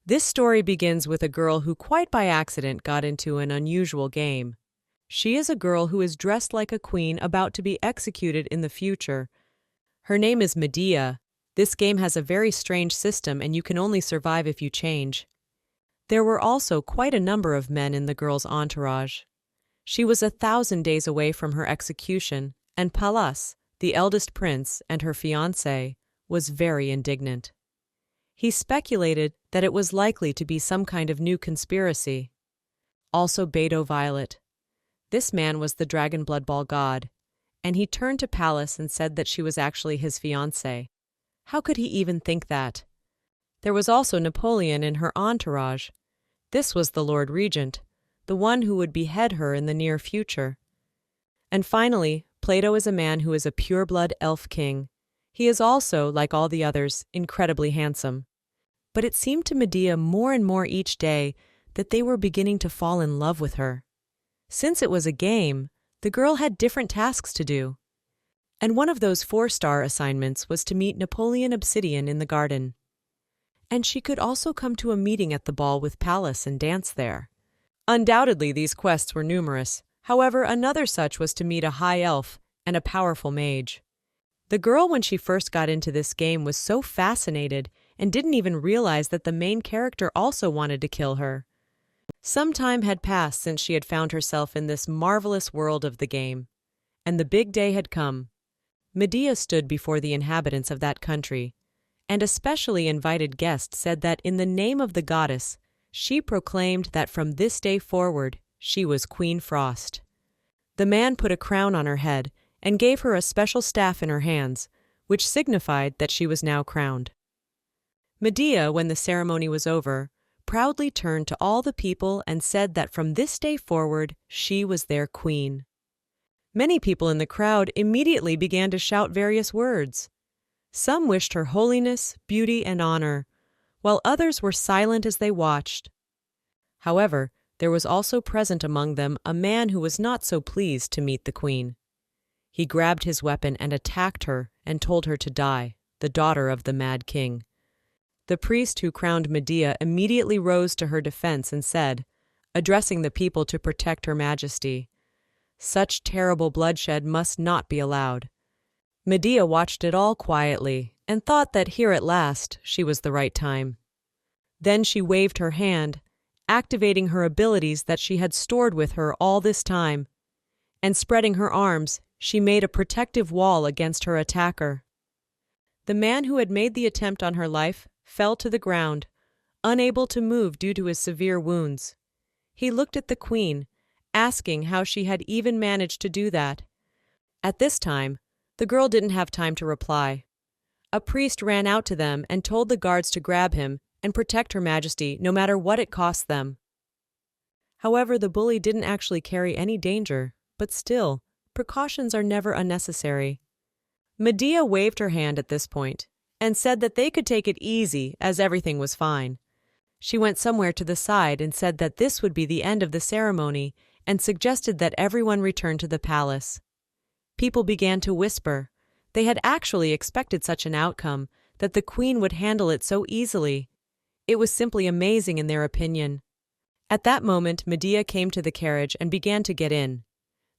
This story begins with a girl who quite by accident got into an unusual game. She is a girl who is dressed like a queen about to be executed in the future. Her name is Medea. This game has a very strange system and you can only survive if you change. There were also quite a number of men in the girl's entourage. She was 1,000 days away from her execution, and Pallas, the eldest prince and her fiancé, was very indignant. He speculated that it was likely to be some kind of new conspiracy. Also Beto Violet. This man was the dragon blood ball god, and he turned to Pallas and said that she was actually his fiancé. How could he even think that? There was also Napoleon in her entourage. This was the Lord Regent, the one who would behead her in the near future. And finally, Plato is a man who is a pure-blood elf king. He is also, like all the others, incredibly handsome. But it seemed to Medea more and more each day that they were beginning to fall in love with her. Since it was a game, the girl had different tasks to do. And one of those 4-star assignments was to meet Napoleon Obsidian in the garden. And she could also come to a meeting at the ball with Pallas and dance there. Undoubtedly, these quests were numerous. However, another such was to meet a high elf and a powerful mage. The girl, when she first got into this game, was so fascinated and didn't even realize that the main character also wanted to kill her. Some time had passed since she had found herself in this marvelous world of the game, and the big day had come. Medea stood before the inhabitants of that country, and a specially invited guest said that in the name of the goddess, she proclaimed that from this day forward, she was Queen Frost. The man put a crown on her head and gave her a special staff in her hands, which signified that she was now crowned. Medea, when the ceremony was over, proudly turned to all the people and said that from this day forward, she was their queen. Many people in the crowd immediately began to shout various words. Some wished her holiness, beauty, and honor, while others were silent as they watched. However, there was also present among them a man who was not so pleased to meet the queen. He grabbed his weapon and attacked her and told her to die, the daughter of the mad king. The priest who crowned Medea immediately rose to her defense and said, addressing the people to protect her majesty, "Such terrible bloodshed must not be allowed." Medea watched it all quietly and thought that here at last she was the right time. Then she waved her hand, activating her abilities that she had stored with her all this time, and spreading her arms, she made a protective wall against her attacker. The man who had made the attempt on her life fell to the ground, unable to move due to his severe wounds. He looked at the queen, asking how she had even managed to do that. At this time, the girl didn't have time to reply. A priest ran out to them and told the guards to grab him and protect Her Majesty no matter what it cost them. However, the bully didn't actually carry any danger, but still, precautions are never unnecessary. Medea waved her hand at this point and said that they could take it easy as everything was fine. She went somewhere to the side and said that this would be the end of the ceremony and suggested that everyone return to the palace. People began to whisper. They had actually expected such an outcome, that the queen would handle it so easily. It was simply amazing in their opinion. At that moment, Medea came to the carriage and began to get in.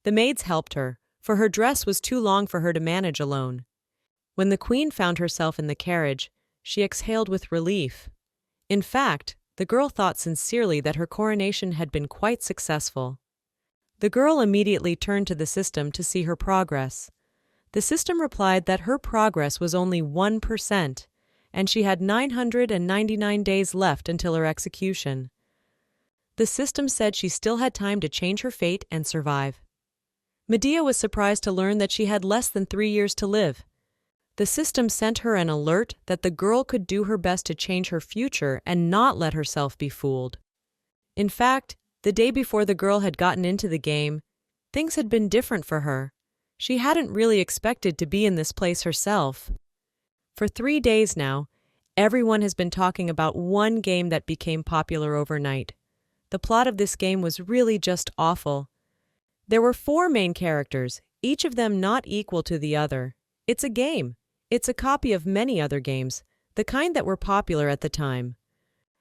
The maids helped her, for her dress was too long for her to manage alone. When the queen found herself in the carriage, she exhaled with relief. In fact, the girl thought sincerely that her coronation had been quite successful. The girl immediately turned to the system to see her progress. The system replied that her progress was only 1%, and she had 999 days left until her execution. The system said she still had time to change her fate and survive. Medea was surprised to learn that she had less than 3 years to live. The system sent her an alert that the girl could do her best to change her future and not let herself be fooled. In fact, the day before the girl had gotten into the game, things had been different for her. She hadn't really expected to be in this place herself. For 3 days now, everyone has been talking about one game that became popular overnight. The plot of this game was really just awful. There were 4 main characters, each of them not equal to the other. It's a game. It's a copy of many other games, the kind that were popular at the time.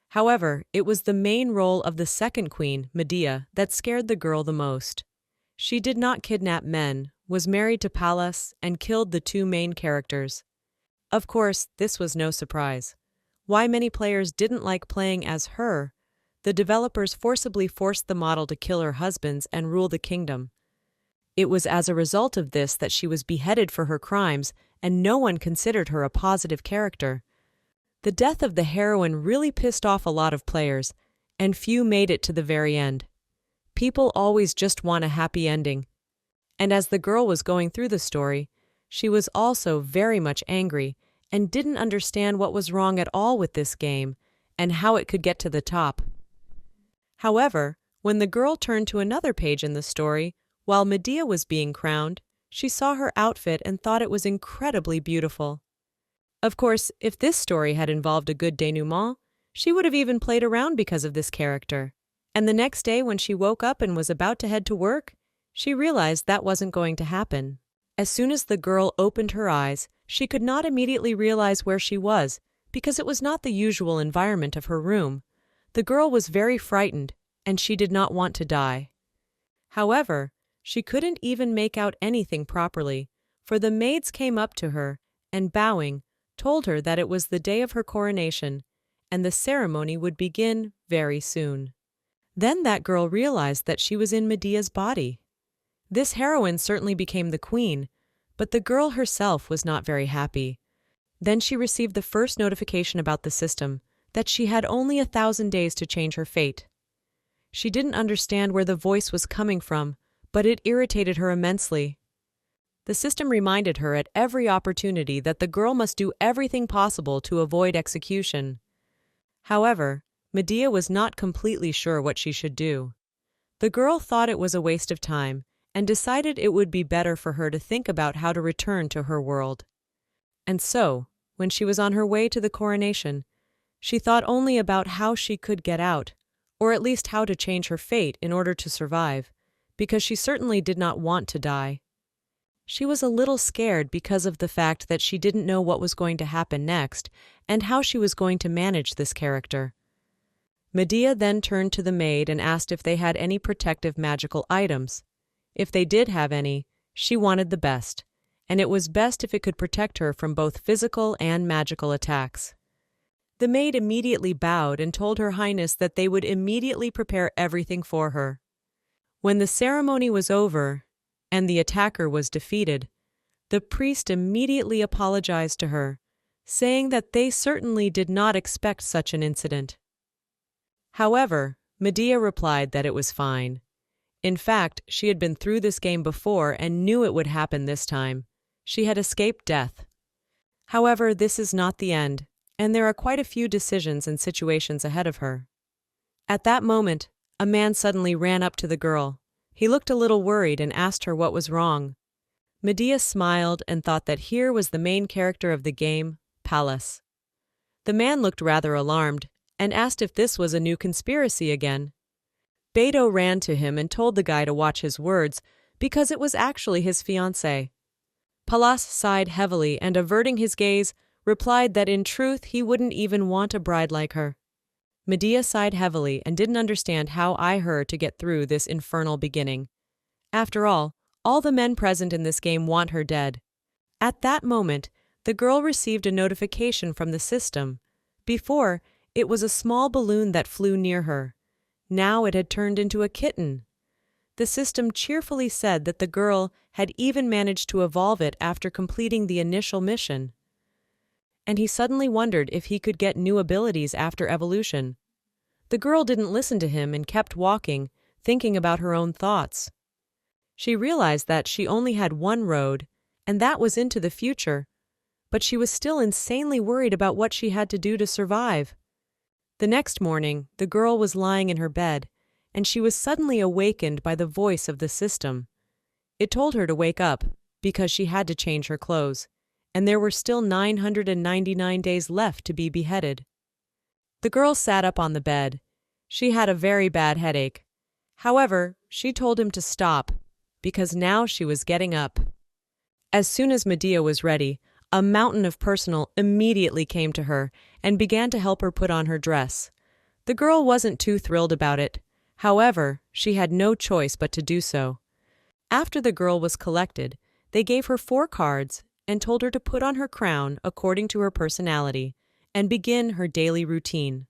However, it was the main role of the second queen, Medea, that scared the girl the most. She did not kidnap men, was married to Pallas, and killed the two main characters. Of course, this was no surprise. Why many players didn't like playing as her? The developers forcibly forced the model to kill her husbands and rule the kingdom. It was as a result of this that she was beheaded for her crimes, and no one considered her a positive character. The death of the heroine really pissed off a lot of players, and few made it to the very end. People always just want a happy ending. And as the girl was going through the story, she was also very much angry and didn't understand what was wrong at all with this game and how it could get to the top. However, when the girl turned to another page in the story, while Medea was being crowned, she saw her outfit and thought it was incredibly beautiful. Of course, if this story had involved a good denouement, she would have even played around because of this character. And the next day when she woke up and was about to head to work, she realized that wasn't going to happen. As soon as the girl opened her eyes, she could not immediately realize where she was, because it was not the usual environment of her room. The girl was very frightened, and she did not want to die. However, she couldn't even make out anything properly, for the maids came up to her and, bowing, told her that it was the day of her coronation, and the ceremony would begin very soon. Then that girl realized that she was in Medea's body. This heroine certainly became the queen, but the girl herself was not very happy. Then she received the first notification about the system, that she had only 1,000 days to change her fate. She didn't understand where the voice was coming from, but it irritated her immensely. The system reminded her at every opportunity that the girl must do everything possible to avoid execution. However, Medea was not completely sure what she should do. The girl thought it was a waste of time and decided it would be better for her to think about how to return to her world. And so, when she was on her way to the coronation, she thought only about how she could get out, or at least how to change her fate in order to survive, because she certainly did not want to die. She was a little scared because of the fact that she didn't know what was going to happen next and how she was going to manage this character. Medea then turned to the maid and asked if they had any protective magical items. If they did have any, she wanted the best, and it was best if it could protect her from both physical and magical attacks. The maid immediately bowed and told Her Highness that they would immediately prepare everything for her. When the ceremony was over and the attacker was defeated, the priest immediately apologized to her, saying that they certainly did not expect such an incident. However, Medea replied that it was fine. In fact, she had been through this game before and knew it would happen this time. She had escaped death. However, this is not the end, and there are quite a few decisions and situations ahead of her. At that moment, a man suddenly ran up to the girl. He looked a little worried and asked her what was wrong. Medea smiled and thought that here was the main character of the game, Pallas. The man looked rather alarmed and asked if this was a new conspiracy again. Beto ran to him and told the guy to watch his words because it was actually his fiancée. Pallas sighed heavily and, averting his gaze, replied that in truth he wouldn't even want a bride like her. Medea sighed heavily and didn't understand how her to get through this infernal beginning. After all the men present in this game want her dead. At that moment, the girl received a notification from the system. Before, it was a small balloon that flew near her. Now it had turned into a kitten. The system cheerfully said that the girl had even managed to evolve it after completing the initial mission. And he suddenly wondered if he could get new abilities after evolution. The girl didn't listen to him and kept walking, thinking about her own thoughts. She realized that she only had one road, and that was into the future, but she was still insanely worried about what she had to do to survive. The next morning, the girl was lying in her bed, and she was suddenly awakened by the voice of the system. It told her to wake up, because she had to change her clothes, and there were still 999 days left to be beheaded. The girl sat up on the bed. She had a very bad headache. However, she told him to stop, because now she was getting up. As soon as Medea was ready, a mountain of personnel immediately came to her and began to help her put on her dress. The girl wasn't too thrilled about it. However, she had no choice but to do so. After the girl was collected, they gave her 4 cards and told her to put on her crown according to her personality and begin her daily routine.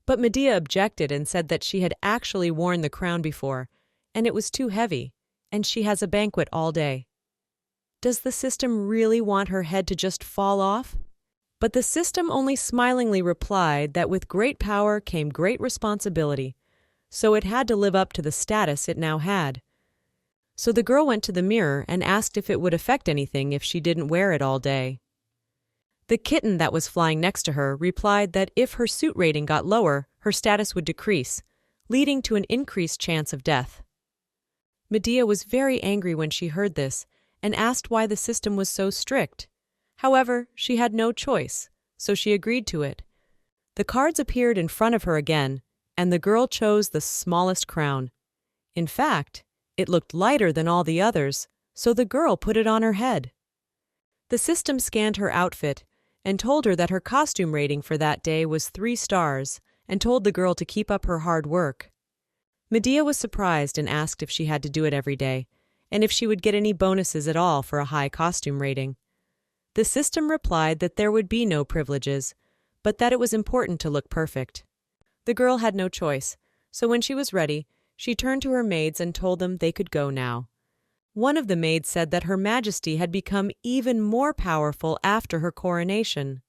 But Medea objected and said that she had actually worn the crown before, and it was too heavy, and she has a banquet all day. Does the system really want her head to just fall off? But the system only smilingly replied that with great power came great responsibility, so it had to live up to the status it now had. So the girl went to the mirror and asked if it would affect anything if she didn't wear it all day. The kitten that was flying next to her replied that if her suit rating got lower, her status would decrease, leading to an increased chance of death. Medea was very angry when she heard this and asked why the system was so strict. However, she had no choice, so she agreed to it. The cards appeared in front of her again, and the girl chose the smallest crown. In fact, it looked lighter than all the others, so the girl put it on her head. The system scanned her outfit and told her that her costume rating for that day was 3 stars and told the girl to keep up her hard work. Medea was surprised and asked if she had to do it every day, and if she would get any bonuses at all for a high costume rating. The system replied that there would be no privileges, but that it was important to look perfect. The girl had no choice, so when she was ready, she turned to her maids and told them they could go now. One of the maids said that Her Majesty had become even more powerful after her coronation.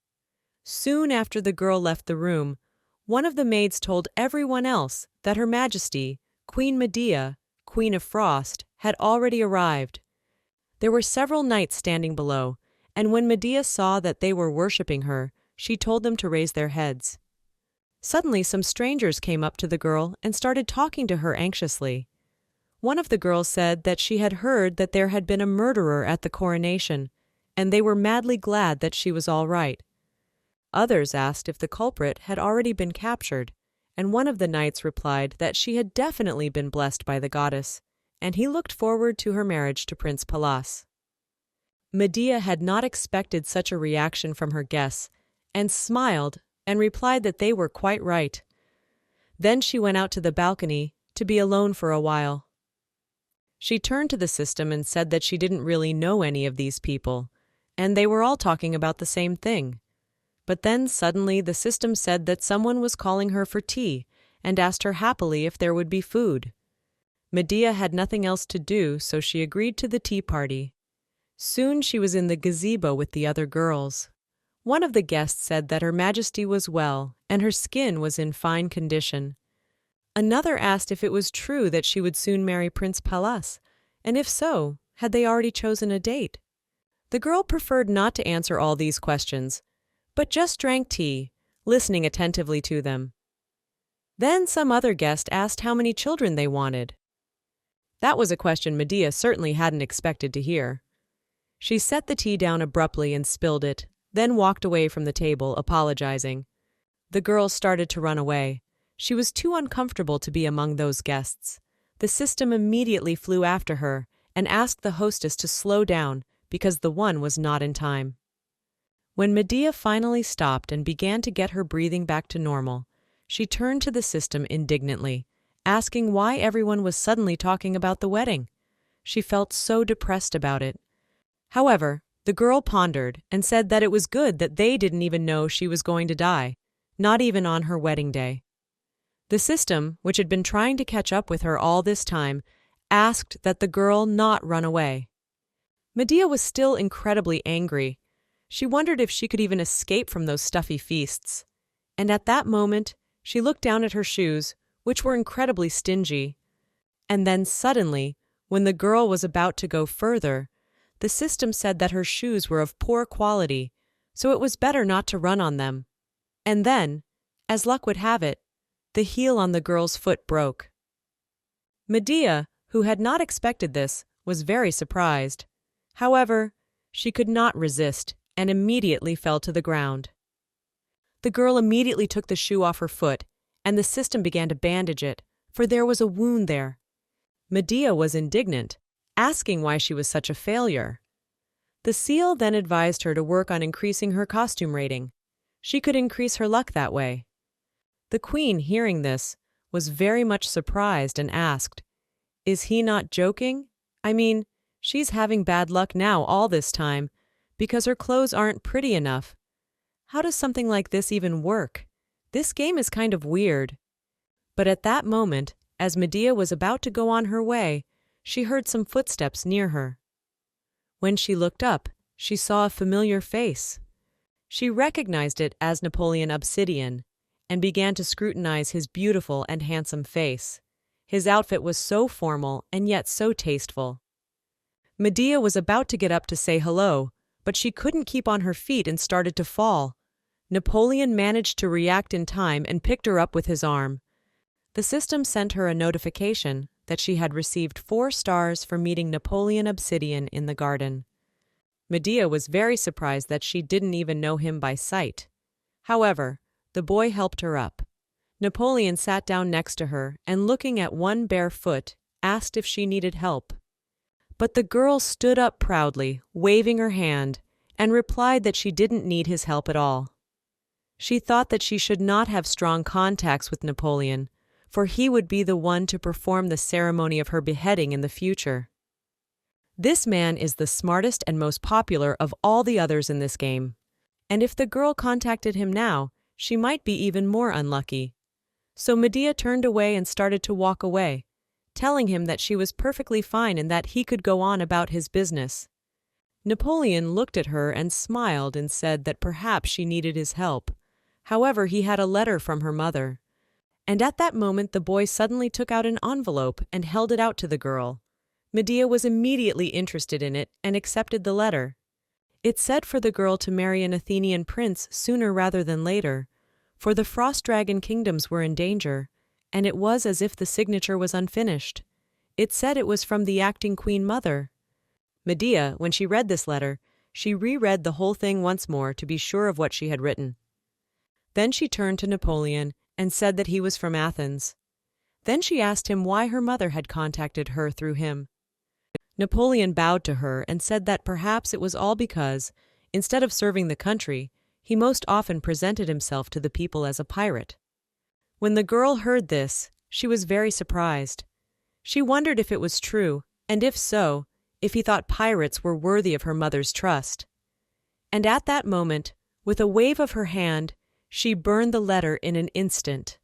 Soon after the girl left the room, one of the maids told everyone else that Her Majesty, Queen Medea, Queen of Frost, had already arrived. There were several knights standing below, and when Medea saw that they were worshipping her, she told them to raise their heads. Suddenly, some strangers came up to the girl and started talking to her anxiously. One of the girls said that she had heard that there had been a murderer at the coronation, and they were madly glad that she was all right. Others asked if the culprit had already been captured, and one of the knights replied that she had definitely been blessed by the goddess, and he looked forward to her marriage to Prince Pallas. Medea had not expected such a reaction from her guests, and smiled and replied that they were quite right. Then she went out to the balcony to be alone for a while. She turned to the system and said that she didn't really know any of these people, and they were all talking about the same thing. But then suddenly the system said that someone was calling her for tea and asked her happily if there would be food. Medea had nothing else to do, so she agreed to the tea party. Soon she was in the gazebo with the other girls. One of the guests said that Her Majesty was well and her skin was in fine condition. Another asked if it was true that she would soon marry Prince Pallas, and if so, had they already chosen a date? The girl preferred not to answer all these questions, but just drank tea, listening attentively to them. Then some other guest asked how many children they wanted. That was a question Medea certainly hadn't expected to hear. She set the tea down abruptly and spilled it, then walked away from the table, apologizing. The girl started to run away. She was too uncomfortable to be among those guests. The system immediately flew after her and asked the hostess to slow down because the one was not in time. When Medea finally stopped and began to get her breathing back to normal, she turned to the system indignantly, asking why everyone was suddenly talking about the wedding. She felt so depressed about it. However, the girl pondered and said that it was good that they didn't even know she was going to die, not even on her wedding day. The system, which had been trying to catch up with her all this time, asked that the girl not run away. Medea was still incredibly angry. She wondered if she could even escape from those stuffy feasts. And at that moment, she looked down at her shoes, which were incredibly stingy. And then suddenly, when the girl was about to go further, the system said that her shoes were of poor quality, so it was better not to run on them. And then, as luck would have it, the heel on the girl's foot broke. Medea, who had not expected this, was very surprised. However, she could not resist and immediately fell to the ground. The girl immediately took the shoe off her foot, and the system began to bandage it, for there was a wound there. Medea was indignant, asking why she was such a failure. The seal then advised her to work on increasing her costume rating. She could increase her luck that way. The queen, hearing this, was very much surprised and asked, "Is he not joking? I mean, she's having bad luck now all this time, because her clothes aren't pretty enough. How does something like this even work? This game is kind of weird." But at that moment, as Medea was about to go on her way, she heard some footsteps near her. When she looked up, she saw a familiar face. She recognized it as Napoleon Obsidian and began to scrutinize his beautiful and handsome face. His outfit was so formal and yet so tasteful. Medea was about to get up to say hello, but she couldn't keep on her feet and started to fall. Napoleon managed to react in time and picked her up with his arm. The system sent her a notification that she had received 4 stars for meeting Napoleon Obsidian in the garden. Medea was very surprised that she didn't even know him by sight. However, the boy helped her up. Napoleon sat down next to her and, looking at one bare foot, asked if she needed help. But the girl stood up proudly, waving her hand, and replied that she didn't need his help at all. She thought that she should not have strong contacts with Napoleon, for he would be the one to perform the ceremony of her beheading in the future. This man is the smartest and most popular of all the others in this game, and if the girl contacted him now, she might be even more unlucky. So Medea turned away and started to walk away, telling him that she was perfectly fine and that he could go on about his business. Napoleon looked at her and smiled and said that perhaps she needed his help. However, he had a letter from her mother. And at that moment the boy suddenly took out an envelope and held it out to the girl. Medea was immediately interested in it and accepted the letter. It said for the girl to marry an Athenian prince sooner rather than later, for the Frost Dragon kingdoms were in danger, and it was as if the signature was unfinished. It said it was from the acting queen mother. Medea, when she read this letter, she reread the whole thing once more to be sure of what she had written. Then she turned to Napoleon and said that he was from Athens. Then she asked him why her mother had contacted her through him. Napoleon bowed to her and said that perhaps it was all because, instead of serving the country, he most often presented himself to the people as a pirate. When the girl heard this, she was very surprised. She wondered if it was true, and if so, if he thought pirates were worthy of her mother's trust. And at that moment, with a wave of her hand, she burned the letter in an instant.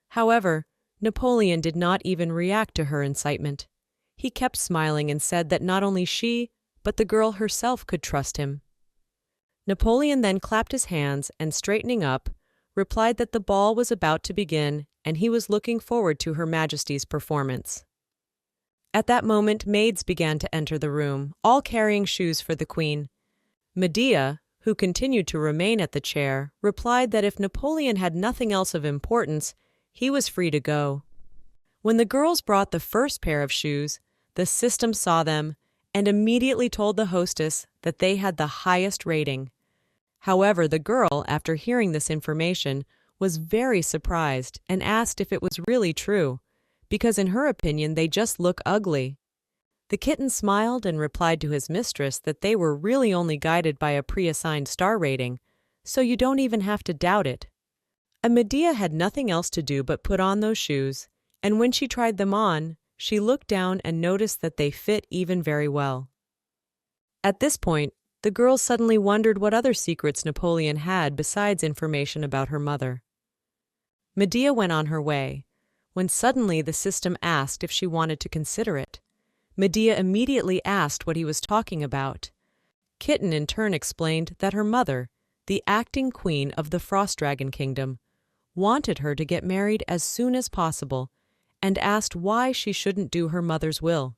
However, Napoleon did not even react to her incitement. He kept smiling and said that not only she, but the girl herself could trust him. Napoleon then clapped his hands and, straightening up, replied that the ball was about to begin and he was looking forward to Her Majesty's performance. At that moment, maids began to enter the room, all carrying shoes for the queen. Medea, who continued to remain at the chair, replied that if Napoleon had nothing else of importance, he was free to go. When the girls brought the first pair of shoes, the system saw them and immediately told the hostess that they had the highest rating. However, the girl, after hearing this information, was very surprised and asked if it was really true, because in her opinion they just look ugly. The kitten smiled and replied to his mistress that they were really only guided by a pre-assigned star rating, so you don't even have to doubt it. Medea had nothing else to do but put on those shoes, and when she tried them on, she looked down and noticed that they fit even very well. At this point, the girls suddenly wondered what other secrets Napoleon had besides information about her mother. Medea went on her way, when suddenly the system asked if she wanted to consider it. Medea immediately asked what he was talking about. Kitten in turn explained that her mother, the acting queen of the Frost Dragon Kingdom, wanted her to get married as soon as possible and asked why she shouldn't do her mother's will.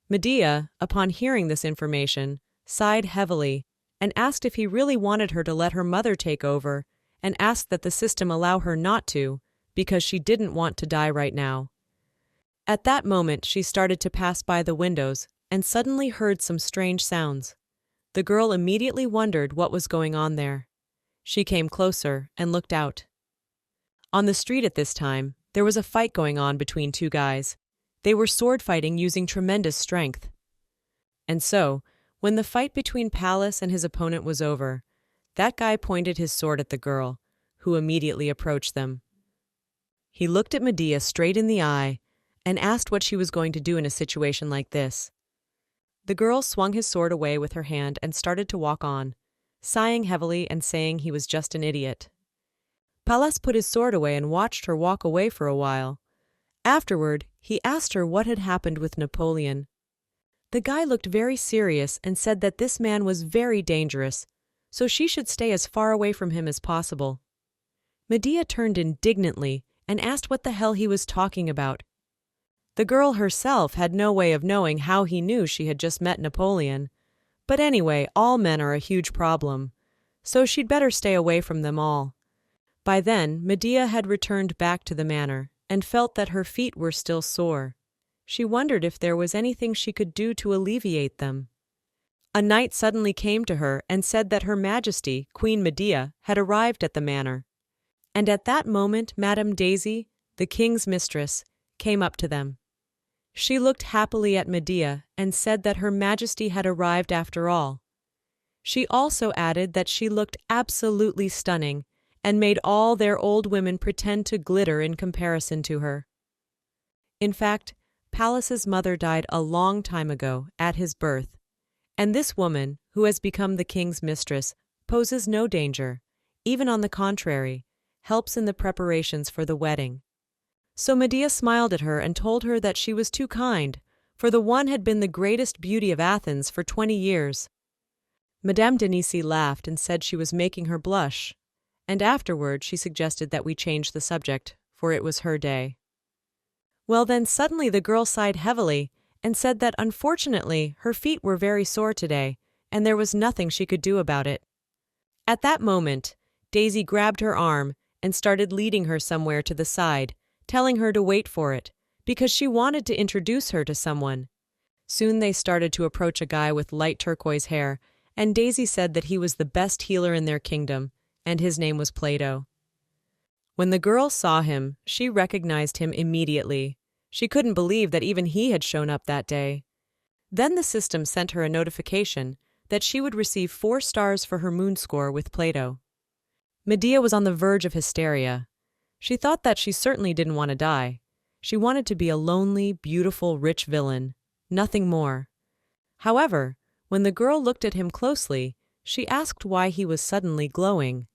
Medea, upon hearing this information, sighed heavily and asked if he really wanted her to let her mother take over and asked that the system allow her not to because she didn't want to die right now. At that moment, she started to pass by the windows and suddenly heard some strange sounds. The girl immediately wondered what was going on there. She came closer and looked out. On the street at this time, there was a fight going on between 2 guys. They were sword fighting using tremendous strength. And so, when the fight between Pallas and his opponent was over, that guy pointed his sword at the girl, who immediately approached them. He looked at Medea straight in the eye and asked what she was going to do in a situation like this. The girl swung his sword away with her hand and started to walk on, sighing heavily and saying he was just an idiot. Pallas put his sword away and watched her walk away for a while. Afterward, he asked her what had happened with Napoleon. The guy looked very serious and said that this man was very dangerous, so she should stay as far away from him as possible. Medea turned indignantly and asked what the hell he was talking about. The girl herself had no way of knowing how he knew she had just met Napoleon. But anyway, all men are a huge problem, so she'd better stay away from them all. By then, Medea had returned back to the manor and felt that her feet were still sore. She wondered if there was anything she could do to alleviate them. A knight suddenly came to her and said that Her Majesty, Queen Medea, had arrived at the manor. And at that moment, Madame Daisy, the king's mistress, came up to them. She looked happily at Medea and said that Her Majesty had arrived after all. She also added that she looked absolutely stunning and made all their old women pretend to glitter in comparison to her. In fact, Pallas's mother died a long time ago, at his birth, and this woman, who has become the king's mistress, poses no danger, even on the contrary, helps in the preparations for the wedding. So Medea smiled at her and told her that she was too kind, for the one had been the greatest beauty of Athens for 20 years. Madame Denise laughed and said she was making her blush, and afterward she suggested that we change the subject, for it was her day. Well, then suddenly the girl sighed heavily and said that unfortunately her feet were very sore today, and there was nothing she could do about it. At that moment, Daisy grabbed her arm and started leading her somewhere to the side, telling her to wait for it, because she wanted to introduce her to someone. Soon they started to approach a guy with light turquoise hair, and Daisy said that he was the best healer in their kingdom, and his name was Plato. When the girl saw him, she recognized him immediately. She couldn't believe that even he had shown up that day. Then the system sent her a notification that she would receive 4 stars for her moon score with Plato. Medea was on the verge of hysteria. She thought that she certainly didn't want to die. She wanted to be a lonely, beautiful, rich villain, nothing more. However, when the girl looked at him closely, she asked why he was suddenly glowing.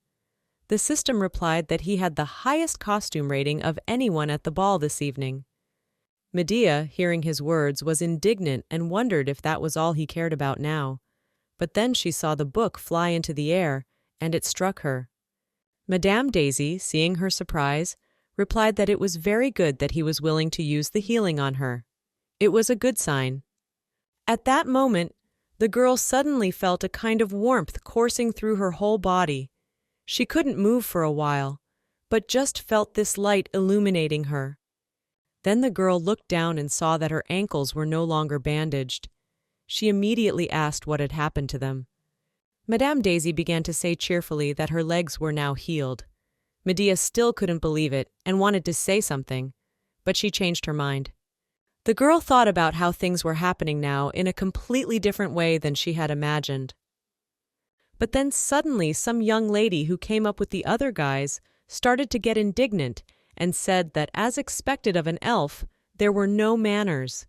The system replied that he had the highest costume rating of anyone at the ball this evening. Medea, hearing his words, was indignant and wondered if that was all he cared about now. But then she saw the book fly into the air, and it struck her. Madame Daisy, seeing her surprise, replied that it was very good that he was willing to use the healing on her. It was a good sign. At that moment, the girl suddenly felt a kind of warmth coursing through her whole body. She couldn't move for a while, but just felt this light illuminating her. Then the girl looked down and saw that her ankles were no longer bandaged. She immediately asked what had happened to them. Madame Daisy began to say cheerfully that her legs were now healed. Medea still couldn't believe it and wanted to say something, but she changed her mind. The girl thought about how things were happening now in a completely different way than she had imagined. But then suddenly some young lady who came up with the other guys started to get indignant and said that, as expected of an elf, there were no manners.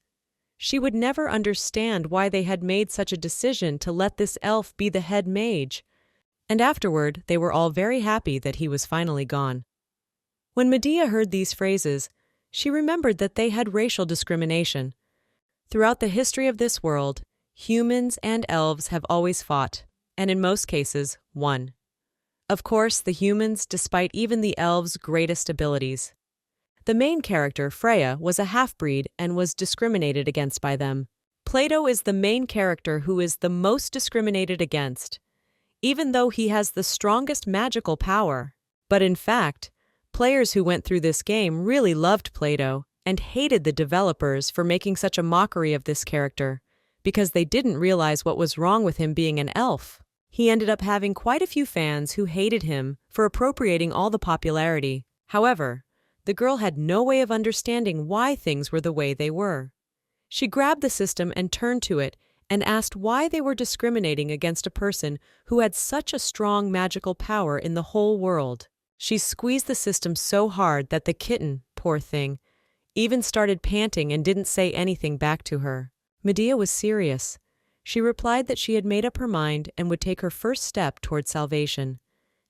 She would never understand why they had made such a decision to let this elf be the head mage, and afterward they were all very happy that he was finally gone. When Medea heard these phrases, she remembered that they had racial discrimination. Throughout the history of this world, humans and elves have always fought, and in most cases, won. Of course, the humans, despite even the elves' greatest abilities. The main character, Freya, was a half-breed and was discriminated against by them. Plato is the main character who is the most discriminated against, even though he has the strongest magical power. But in fact, players who went through this game really loved Plato and hated the developers for making such a mockery of this character, because they didn't realize what was wrong with him being an elf. He ended up having quite a few fans who hated him for appropriating all the popularity. However, the girl had no way of understanding why things were the way they were. She grabbed the system and turned to it and asked why they were discriminating against a person who had such a strong magical power in the whole world. She squeezed the system so hard that the kitten, poor thing, even started panting and didn't say anything back to her. Medea was serious. She replied that she had made up her mind and would take her first step toward salvation.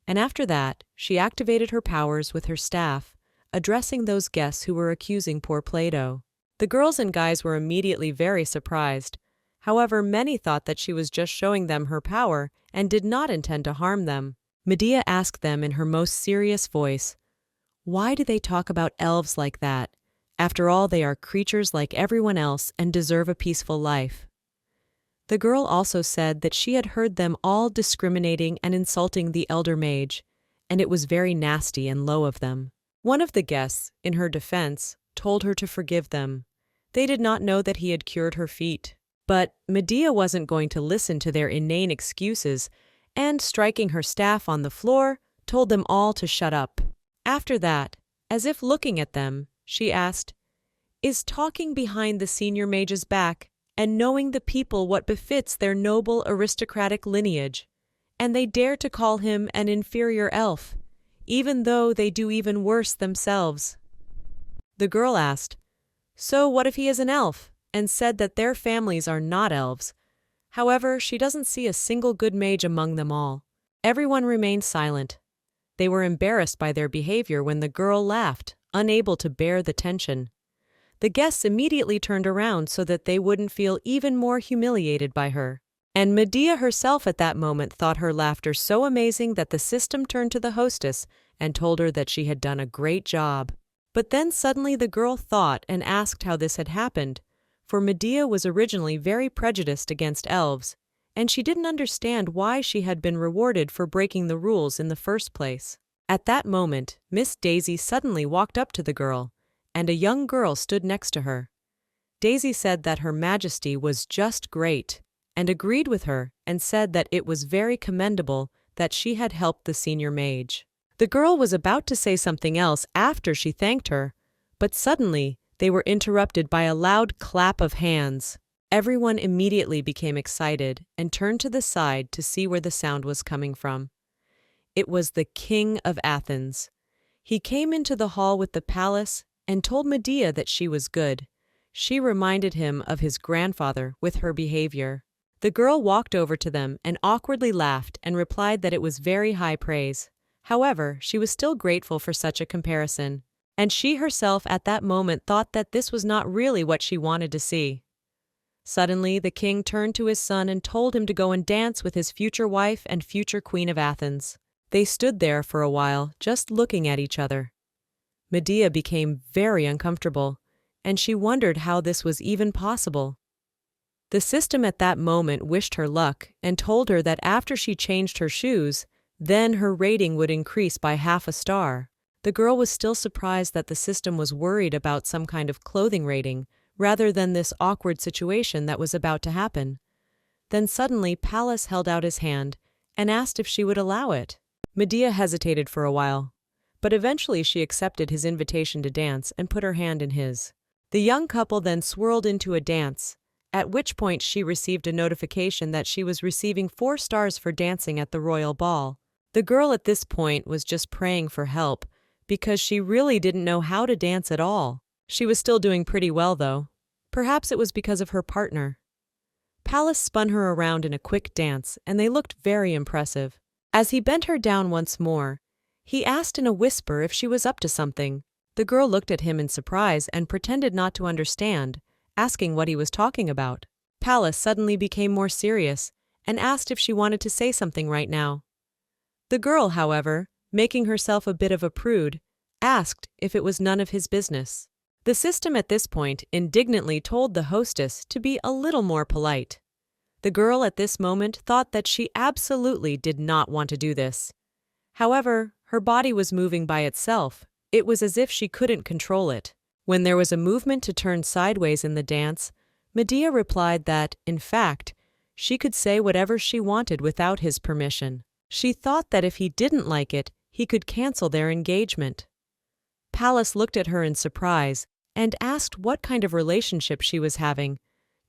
And after that, she activated her powers with her staff, addressing those guests who were accusing poor Plato. The girls and guys were immediately very surprised. However, many thought that she was just showing them her power and did not intend to harm them. Medea asked them in her most serious voice, "Why do they talk about elves like that? After all, they are creatures like everyone else and deserve a peaceful life." The girl also said that she had heard them all discriminating and insulting the elder mage, and it was very nasty and low of them. One of the guests, in her defense, told her to forgive them. They did not know that he had cured her feet. But Medea wasn't going to listen to their inane excuses, and striking her staff on the floor, told them all to shut up. After that, as if looking at them, she asked, "Is talking behind the senior mage's back and knowing the people what befits their noble aristocratic lineage, and they dare to call him an inferior elf, even though they do even worse themselves?" The girl asked, "So what if he is an elf?" and said that their families are not elves. However, she doesn't see a single good mage among them all. Everyone remained silent. They were embarrassed by their behavior when the girl laughed, unable to bear the tension. The guests immediately turned around so that they wouldn't feel even more humiliated by her. And Medea herself at that moment thought her laughter so amazing that the system turned to the hostess and told her that she had done a great job. But then suddenly the girl thought and asked how this had happened, for Medea was originally very prejudiced against elves, and she didn't understand why she had been rewarded for breaking the rules in the first place. At that moment, Miss Daisy suddenly walked up to the girl, and a young girl stood next to her. Daisy said that Her Majesty was just great, and agreed with her and said that it was very commendable that she had helped the senior mage. The girl was about to say something else after she thanked her, but suddenly they were interrupted by a loud clap of hands. Everyone immediately became excited and turned to the side to see where the sound was coming from. It was the King of Athens. He came into the hall with the palace and told Medea that she was good. She reminded him of his grandfather with her behavior. The girl walked over to them and awkwardly laughed and replied that it was very high praise. However, she was still grateful for such a comparison, and she herself at that moment thought that this was not really what she wanted to see. Suddenly, the king turned to his son and told him to go and dance with his future wife and future queen of Athens. They stood there for a while, just looking at each other. Medea became very uncomfortable, and she wondered how this was even possible. The system at that moment wished her luck and told her that after she changed her shoes, then her rating would increase by half a star. The girl was still surprised that the system was worried about some kind of clothing rating, rather than this awkward situation that was about to happen. Then suddenly Pallas held out his hand and asked if she would allow it. Medea hesitated for a while, but eventually she accepted his invitation to dance and put her hand in his. The young couple then swirled into a dance, at which point she received a notification that she was receiving 4 stars for dancing at the royal ball. The girl at this point was just praying for help, because she really didn't know how to dance at all. She was still doing pretty well, though. Perhaps it was because of her partner. Pallas spun her around in a quick dance, and they looked very impressive. As he bent her down once more, he asked in a whisper if she was up to something. The girl looked at him in surprise and pretended not to understand, asking what he was talking about. Pallas suddenly became more serious and asked if she wanted to say something right now. The girl, however, making herself a bit of a prude, asked if it was none of his business. The system at this point indignantly told the hostess to be a little more polite. The girl at this moment thought that she absolutely did not want to do this. However, her body was moving by itself. It was as if she couldn't control it. When there was a movement to turn sideways in the dance, Medea replied that, in fact, she could say whatever she wanted without his permission. She thought that if he didn't like it, he could cancel their engagement. Pallas looked at her in surprise and asked what kind of relationship she was having.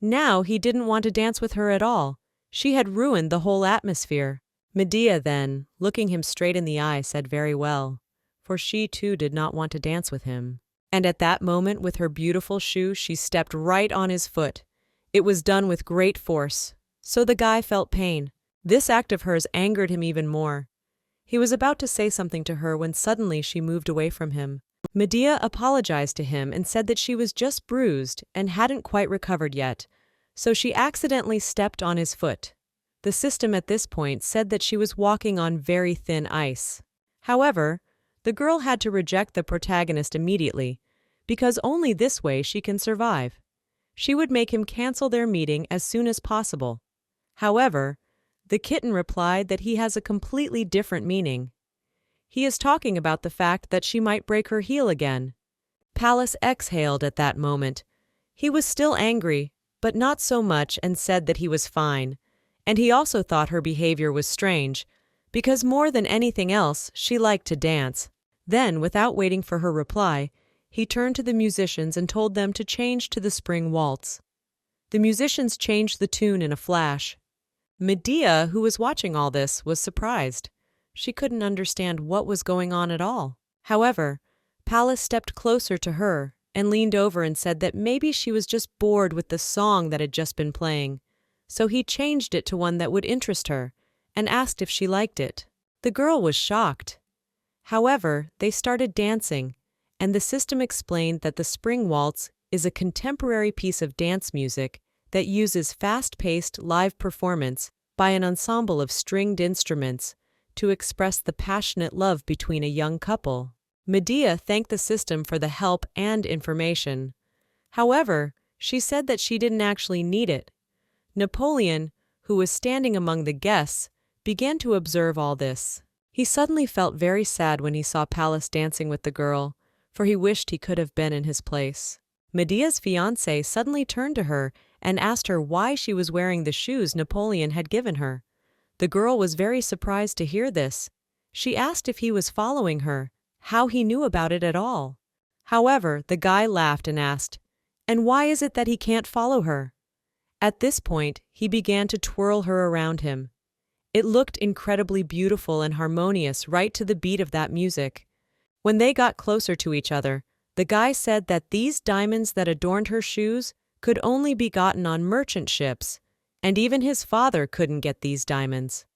Now he didn't want to dance with her at all. She had ruined the whole atmosphere. Medea then, looking him straight in the eye, said very well, for she too did not want to dance with him. And at that moment, with her beautiful shoe, she stepped right on his foot. It was done with great force, so the guy felt pain. This act of hers angered him even more. He was about to say something to her when suddenly she moved away from him. Medea apologized to him and said that she was just bruised and hadn't quite recovered yet, so she accidentally stepped on his foot. The system at this point said that she was walking on very thin ice. However, the girl had to reject the protagonist immediately, because only this way she can survive. She would make him cancel their meeting as soon as possible. However, the kitten replied that he has a completely different meaning. He is talking about the fact that she might break her heel again. Pallas exhaled at that moment. He was still angry, but not so much, and said that he was fine. And he also thought her behavior was strange, because more than anything else, she liked to dance. Then, without waiting for her reply, he turned to the musicians and told them to change to the spring waltz. The musicians changed the tune in a flash. Medea, who was watching all this, was surprised. She couldn't understand what was going on at all. However, Pallas stepped closer to her and leaned over and said that maybe she was just bored with the song that had just been playing. So he changed it to one that would interest her and asked if she liked it. The girl was shocked. However, they started dancing, and the system explained that the spring waltz is a contemporary piece of dance music that uses fast-paced live performance by an ensemble of stringed instruments to express the passionate love between a young couple. Medea thanked the system for the help and information. However, she said that she didn't actually need it. Napoleon, who was standing among the guests, began to observe all this. He suddenly felt very sad when he saw Pallas dancing with the girl, for he wished he could have been in his place. Medea's fiancé suddenly turned to her and asked her why she was wearing the shoes Napoleon had given her. The girl was very surprised to hear this. She asked if he was following her, how he knew about it at all. However, the guy laughed and asked, "And why is it that he can't follow her?" At this point, he began to twirl her around him. It looked incredibly beautiful and harmonious right to the beat of that music. When they got closer to each other, the guy said that these diamonds that adorned her shoes could only be gotten on merchant ships, and even his father couldn't get these diamonds.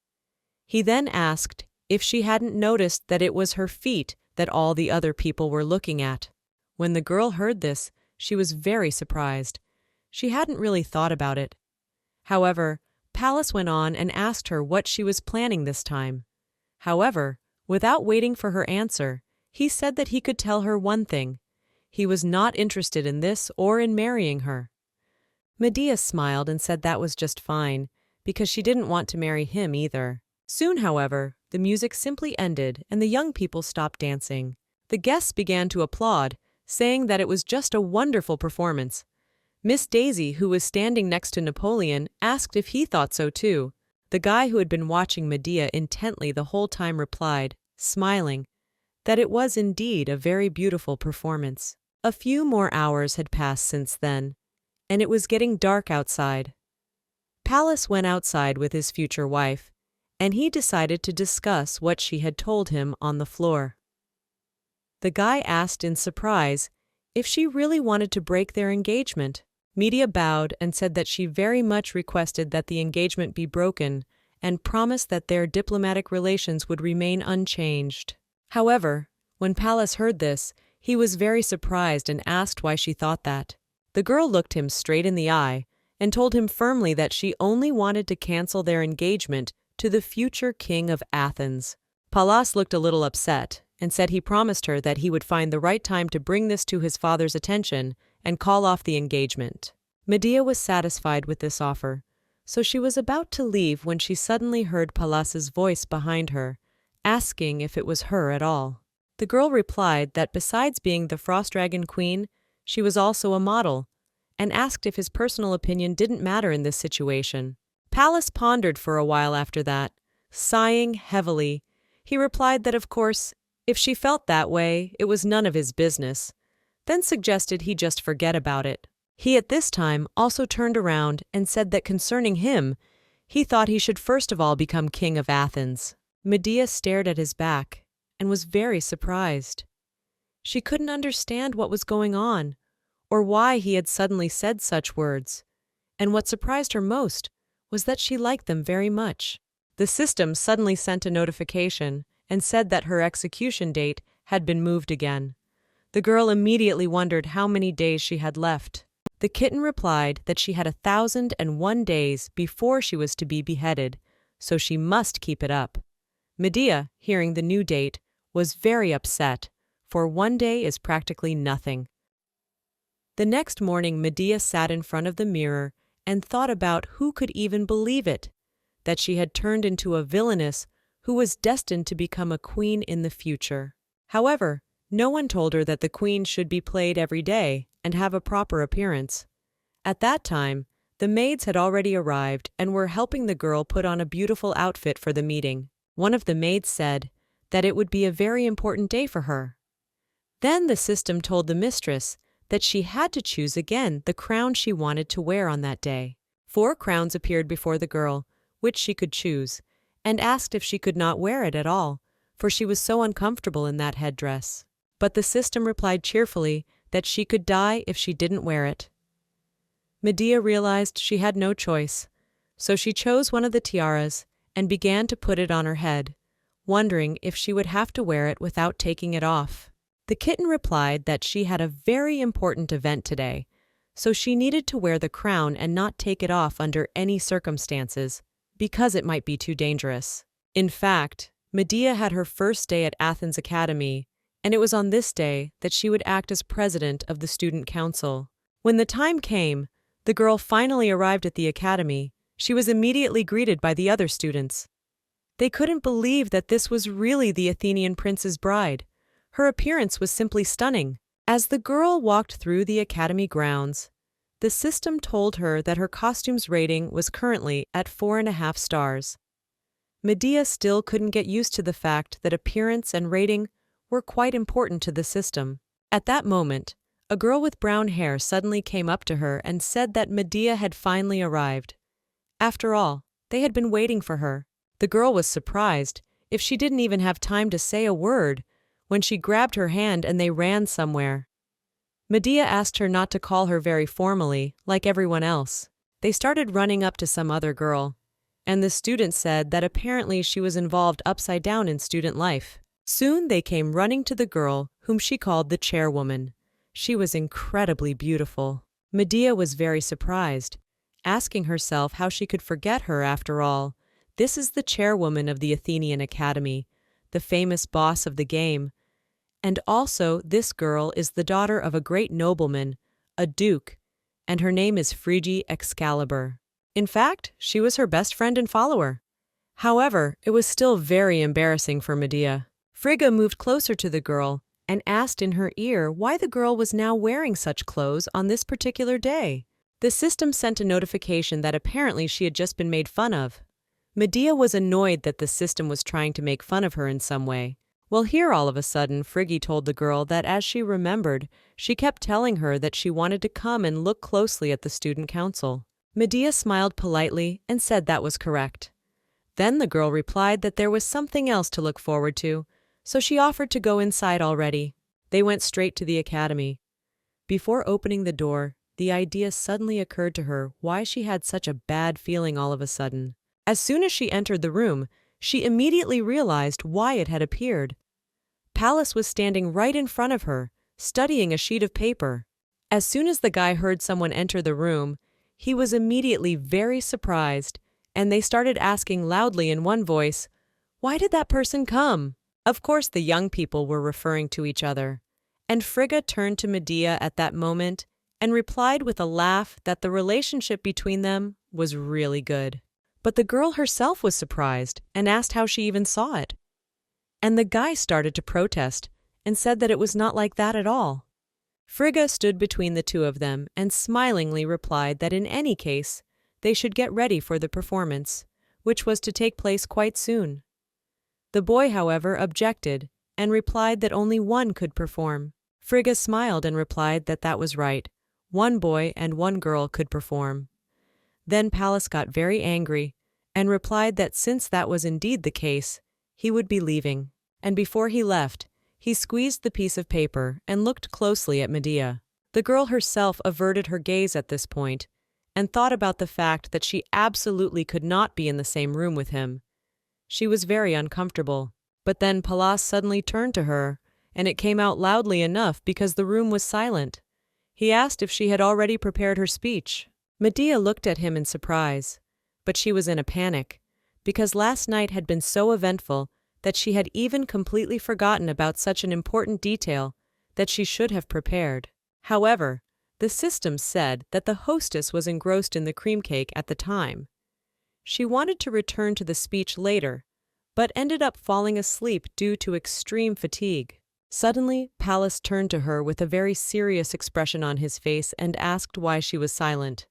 He then asked if she hadn't noticed that it was her feet that all the other people were looking at. When the girl heard this, she was very surprised. She hadn't really thought about it. However, Pallas went on and asked her what she was planning this time. However, without waiting for her answer, he said that he could tell her one thing. He was not interested in this or in marrying her. Medea smiled and said that was just fine, because she didn't want to marry him either. Soon, however, the music simply ended and the young people stopped dancing. The guests began to applaud, saying that it was just a wonderful performance. Miss Daisy, who was standing next to Napoleon, asked if he thought so too. The guy who had been watching Medea intently the whole time replied, smiling, that it was indeed a very beautiful performance. A few more hours had passed since then, and it was getting dark outside. Pallas went outside with his future wife, and he decided to discuss what she had told him on the floor. The guy asked in surprise if she really wanted to break their engagement. Medea bowed and said that she very much requested that the engagement be broken and promised that their diplomatic relations would remain unchanged. However, when Pallas heard this, he was very surprised and asked why she thought that. The girl looked him straight in the eye and told him firmly that she only wanted to cancel their engagement to the future king of Athens. Pallas looked a little upset and said he promised her that he would find the right time to bring this to his father's attention and call off the engagement. Medea was satisfied with this offer, so she was about to leave when she suddenly heard Pallas's voice behind her, asking if it was her at all. The girl replied that besides being the Frost Dragon Queen, she was also a model, and asked if his personal opinion didn't matter in this situation. Pallas pondered for a while after that, sighing heavily. He replied that of course, if she felt that way, it was none of his business, then suggested he just forget about it. He at this time also turned around and said that concerning him, he thought he should first of all become king of Athens. Medea stared at his back, and was very surprised. She couldn't understand what was going on, or why he had suddenly said such words, and what surprised her most was that she liked them very much. The system suddenly sent a notification and said that her execution date had been moved again. The girl immediately wondered how many days she had left. The kitten replied that she had 1,001 days before she was to be beheaded, so she must keep it up. Medea, hearing the new date, was very upset, for one day is practically nothing. The next morning, Medea sat in front of the mirror and thought about who could even believe it, that she had turned into a villainess who was destined to become a queen in the future. However, no one told her that the queen should be played every day and have a proper appearance. At that time, the maids had already arrived and were helping the girl put on a beautiful outfit for the meeting. One of the maids said that it would be a very important day for her. Then the system told the mistress that she had to choose again the crown she wanted to wear on that day. 4 crowns appeared before the girl, which she could choose, and asked if she could not wear it at all, for she was so uncomfortable in that headdress. But the system replied cheerfully that she could die if she didn't wear it. Medea realized she had no choice, so she chose one of the tiaras and began to put it on her head, wondering if she would have to wear it without taking it off. The kitten replied that she had a very important event today, so she needed to wear the crown and not take it off under any circumstances, because it might be too dangerous. In fact, Medea had her first day at Athens Academy, and it was on this day that she would act as president of the student council. When the time came, the girl finally arrived at the academy. She was immediately greeted by the other students. They couldn't believe that this was really the Athenian prince's bride. Her appearance was simply stunning. As the girl walked through the academy grounds, the system told her that her costume's rating was currently at 4.5 stars. Medea still couldn't get used to the fact that appearance and rating were quite important to the system. At that moment, a girl with brown hair suddenly came up to her and said that Medea had finally arrived. After all, they had been waiting for her. The girl was surprised if she didn't even have time to say a word when she grabbed her hand and they ran somewhere. Medea asked her not to call her very formally, like everyone else. They started running up to some other girl, and the student said that apparently she was involved upside down in student life. Soon they came running to the girl, whom she called the chairwoman. She was incredibly beautiful. Medea was very surprised, asking herself how she could forget her after all. This is the chairwoman of the Athenian Academy, the famous boss of the game. And also, this girl is the daughter of a great nobleman, a duke, and her name is Phrygia Excalibur. In fact, she was her best friend and follower. However, it was still very embarrassing for Medea. Frigga moved closer to the girl and asked in her ear why the girl was now wearing such clothes on this particular day. The system sent a notification that apparently she had just been made fun of. Medea was annoyed that the system was trying to make fun of her in some way. Well, here all of a sudden, Frigga told the girl that as she remembered, she kept telling her that she wanted to come and look closely at the student council. Medea smiled politely and said that was correct. Then the girl replied that there was something else to look forward to, so she offered to go inside already. They went straight to the academy. Before opening the door, the idea suddenly occurred to her why she had such a bad feeling all of a sudden. As soon as she entered the room, she immediately realized why it had appeared. Pallas was standing right in front of her, studying a sheet of paper. As soon as the guy heard someone enter the room, he was immediately very surprised, and they started asking loudly in one voice, "Why did that person come?" Of course, the young people were referring to each other, and Frigga turned to Medea at that moment and replied with a laugh that the relationship between them was really good. But the girl herself was surprised and asked how she even saw it. And the guy started to protest and said that it was not like that at all. Frigga stood between the two of them and smilingly replied that in any case, they should get ready for the performance, which was to take place quite soon. The boy, however, objected and replied that only one could perform. Frigga smiled and replied that that was right. One boy and one girl could perform. Then Pallas got very angry and replied that since that was indeed the case, he would be leaving. And before he left, he squeezed the piece of paper and looked closely at Medea. The girl herself averted her gaze at this point and thought about the fact that she absolutely could not be in the same room with him. She was very uncomfortable. But then Pallas suddenly turned to her, and it came out loudly enough because the room was silent. He asked if she had already prepared her speech. Medea looked at him in surprise, but she was in a panic, because last night had been so eventful that she had even completely forgotten about such an important detail that she should have prepared. However, the system said that the hostess was engrossed in the cream cake at the time. She wanted to return to the speech later, but ended up falling asleep due to extreme fatigue. Suddenly, Pallas turned to her with a very serious expression on his face and asked why she was silent.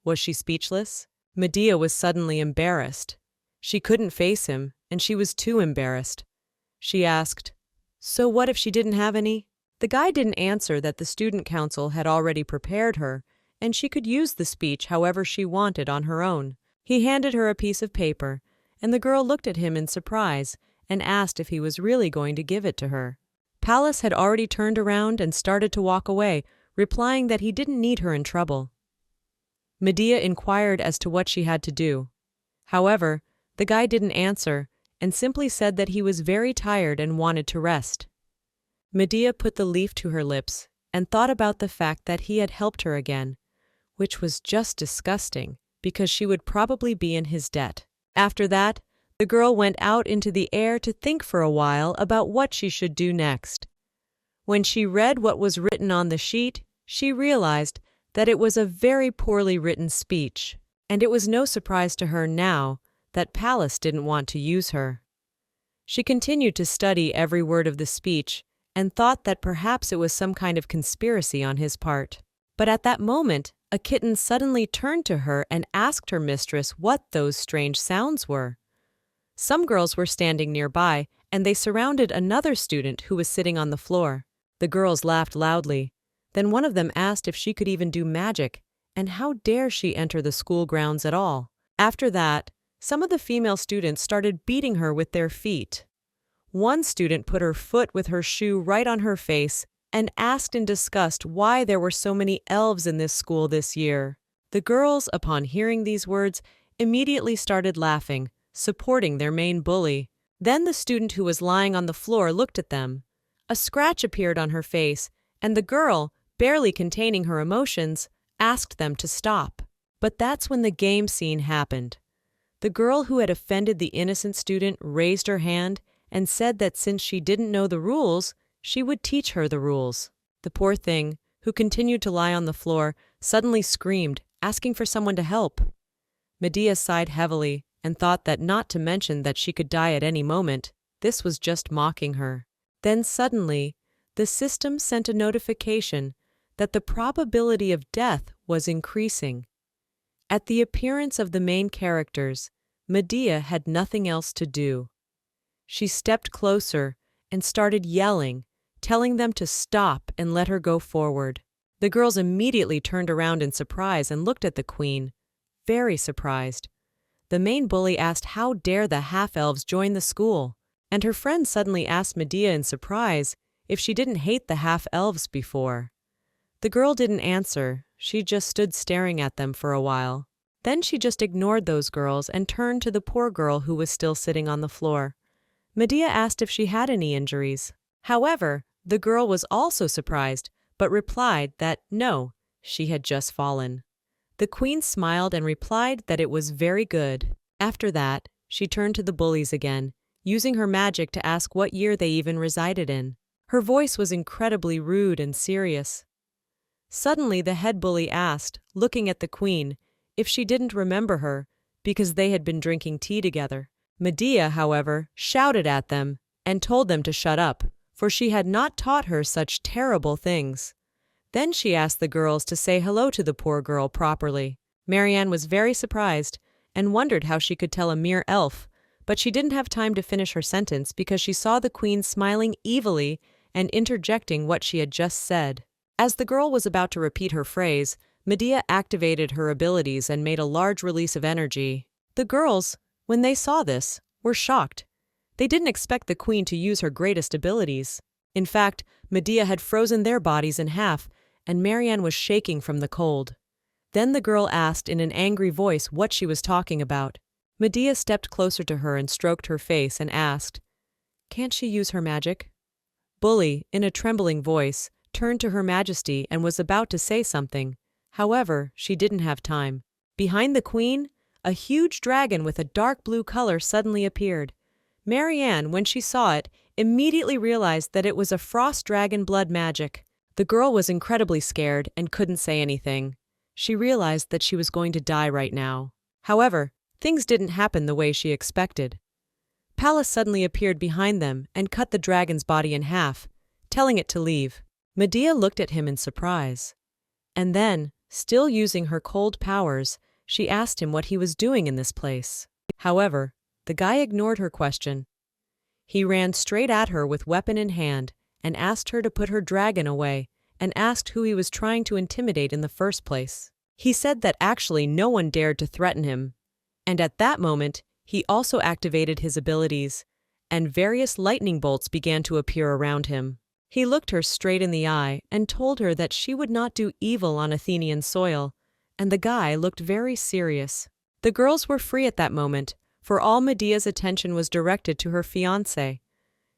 Was she speechless? Medea was suddenly embarrassed. She couldn't face him, and she was too embarrassed. She asked, "So what if she didn't have any?" The guy didn't answer that the student council had already prepared her, and she could use the speech however she wanted on her own. He handed her a piece of paper, and the girl looked at him in surprise and asked if he was really going to give it to her. Pallas had already turned around and started to walk away, replying that he didn't need her in trouble. Medea inquired as to what she had to do. However, the guy didn't answer and simply said that he was very tired and wanted to rest. Medea put the leaf to her lips and thought about the fact that he had helped her again, which was just disgusting because she would probably be in his debt. After that, the girl went out into the air to think for a while about what she should do next. When she read what was written on the sheet, she realized that it was a very poorly written speech, and it was no surprise to her now that Pallas didn't want to use her. She continued to study every word of the speech and thought that perhaps it was some kind of conspiracy on his part. But at that moment, a kitten suddenly turned to her and asked her mistress what those strange sounds were. Some girls were standing nearby, and they surrounded another student who was sitting on the floor. The girls laughed loudly. Then one of them asked if she could even do magic, and how dare she enter the school grounds at all. After that, some of the female students started beating her with their feet. One student put her foot with her shoe right on her face and asked in disgust why there were so many elves in this school this year. The girls, upon hearing these words, immediately started laughing, supporting their main bully. Then the student who was lying on the floor looked at them. A scratch appeared on her face, and the girl, barely containing her emotions, asked them to stop. But that's when the game scene happened. The girl who had offended the innocent student raised her hand and said that since she didn't know the rules, she would teach her the rules. The poor thing, who continued to lie on the floor, suddenly screamed, asking for someone to help. Medea sighed heavily and thought that not to mention that she could die at any moment, this was just mocking her. Then suddenly, the system sent a notification that the probability of death was increasing. At the appearance of the main characters, Medea had nothing else to do. She stepped closer and started yelling, telling them to stop and let her go forward. The girls immediately turned around in surprise and looked at the queen, very surprised. The main bully asked how dare the half-elves join the school, and her friend suddenly asked Medea in surprise if she didn't hate the half-elves before. The girl didn't answer, she just stood staring at them for a while. Then she just ignored those girls and turned to the poor girl who was still sitting on the floor. Medea asked if she had any injuries. However, the girl was also surprised, but replied that no, she had just fallen. The queen smiled and replied that it was very good. After that, she turned to the bullies again, using her magic to ask what year they even resided in. Her voice was incredibly rude and serious. Suddenly, the head bully asked, looking at the queen, if she didn't remember her, because they had been drinking tea together. Medea, however, shouted at them and told them to shut up, for she had not taught her such terrible things. Then she asked the girls to say hello to the poor girl properly. Marianne was very surprised and wondered how she could tell a mere elf, but she didn't have time to finish her sentence because she saw the queen smiling evilly and interjecting what she had just said. As the girl was about to repeat her phrase, Medea activated her abilities and made a large release of energy. The girls, when they saw this, were shocked, They didn't expect the queen to use her greatest abilities. In fact, Medea had frozen their bodies in half, and Marianne was shaking from the cold. Then the girl asked in an angry voice what she was talking about. Medea stepped closer to her and stroked her face and asked, "Can't she use her magic?" Bully, in a trembling voice, turned to Her Majesty and was about to say something. However, she didn't have time. Behind the queen, a huge dragon with a dark blue color suddenly appeared. Marianne, when she saw it, immediately realized that it was a frost dragon blood magic. The girl was incredibly scared and couldn't say anything. She realized that she was going to die right now. However, things didn't happen the way she expected. Pallas suddenly appeared behind them and cut the dragon's body in half, telling it to leave. Medea looked at him in surprise. And then, still using her cold powers, she asked him what he was doing in this place. However, the guy ignored her question. He ran straight at her with weapon in hand and asked her to put her dragon away and asked who he was trying to intimidate in the first place. He said that actually no one dared to threaten him. And at that moment, he also activated his abilities, and various lightning bolts began to appear around him. He looked her straight in the eye and told her that she would not do evil on Athenian soil, and the guy looked very serious. The girls were free at that moment, for all Medea's attention was directed to her fiancé.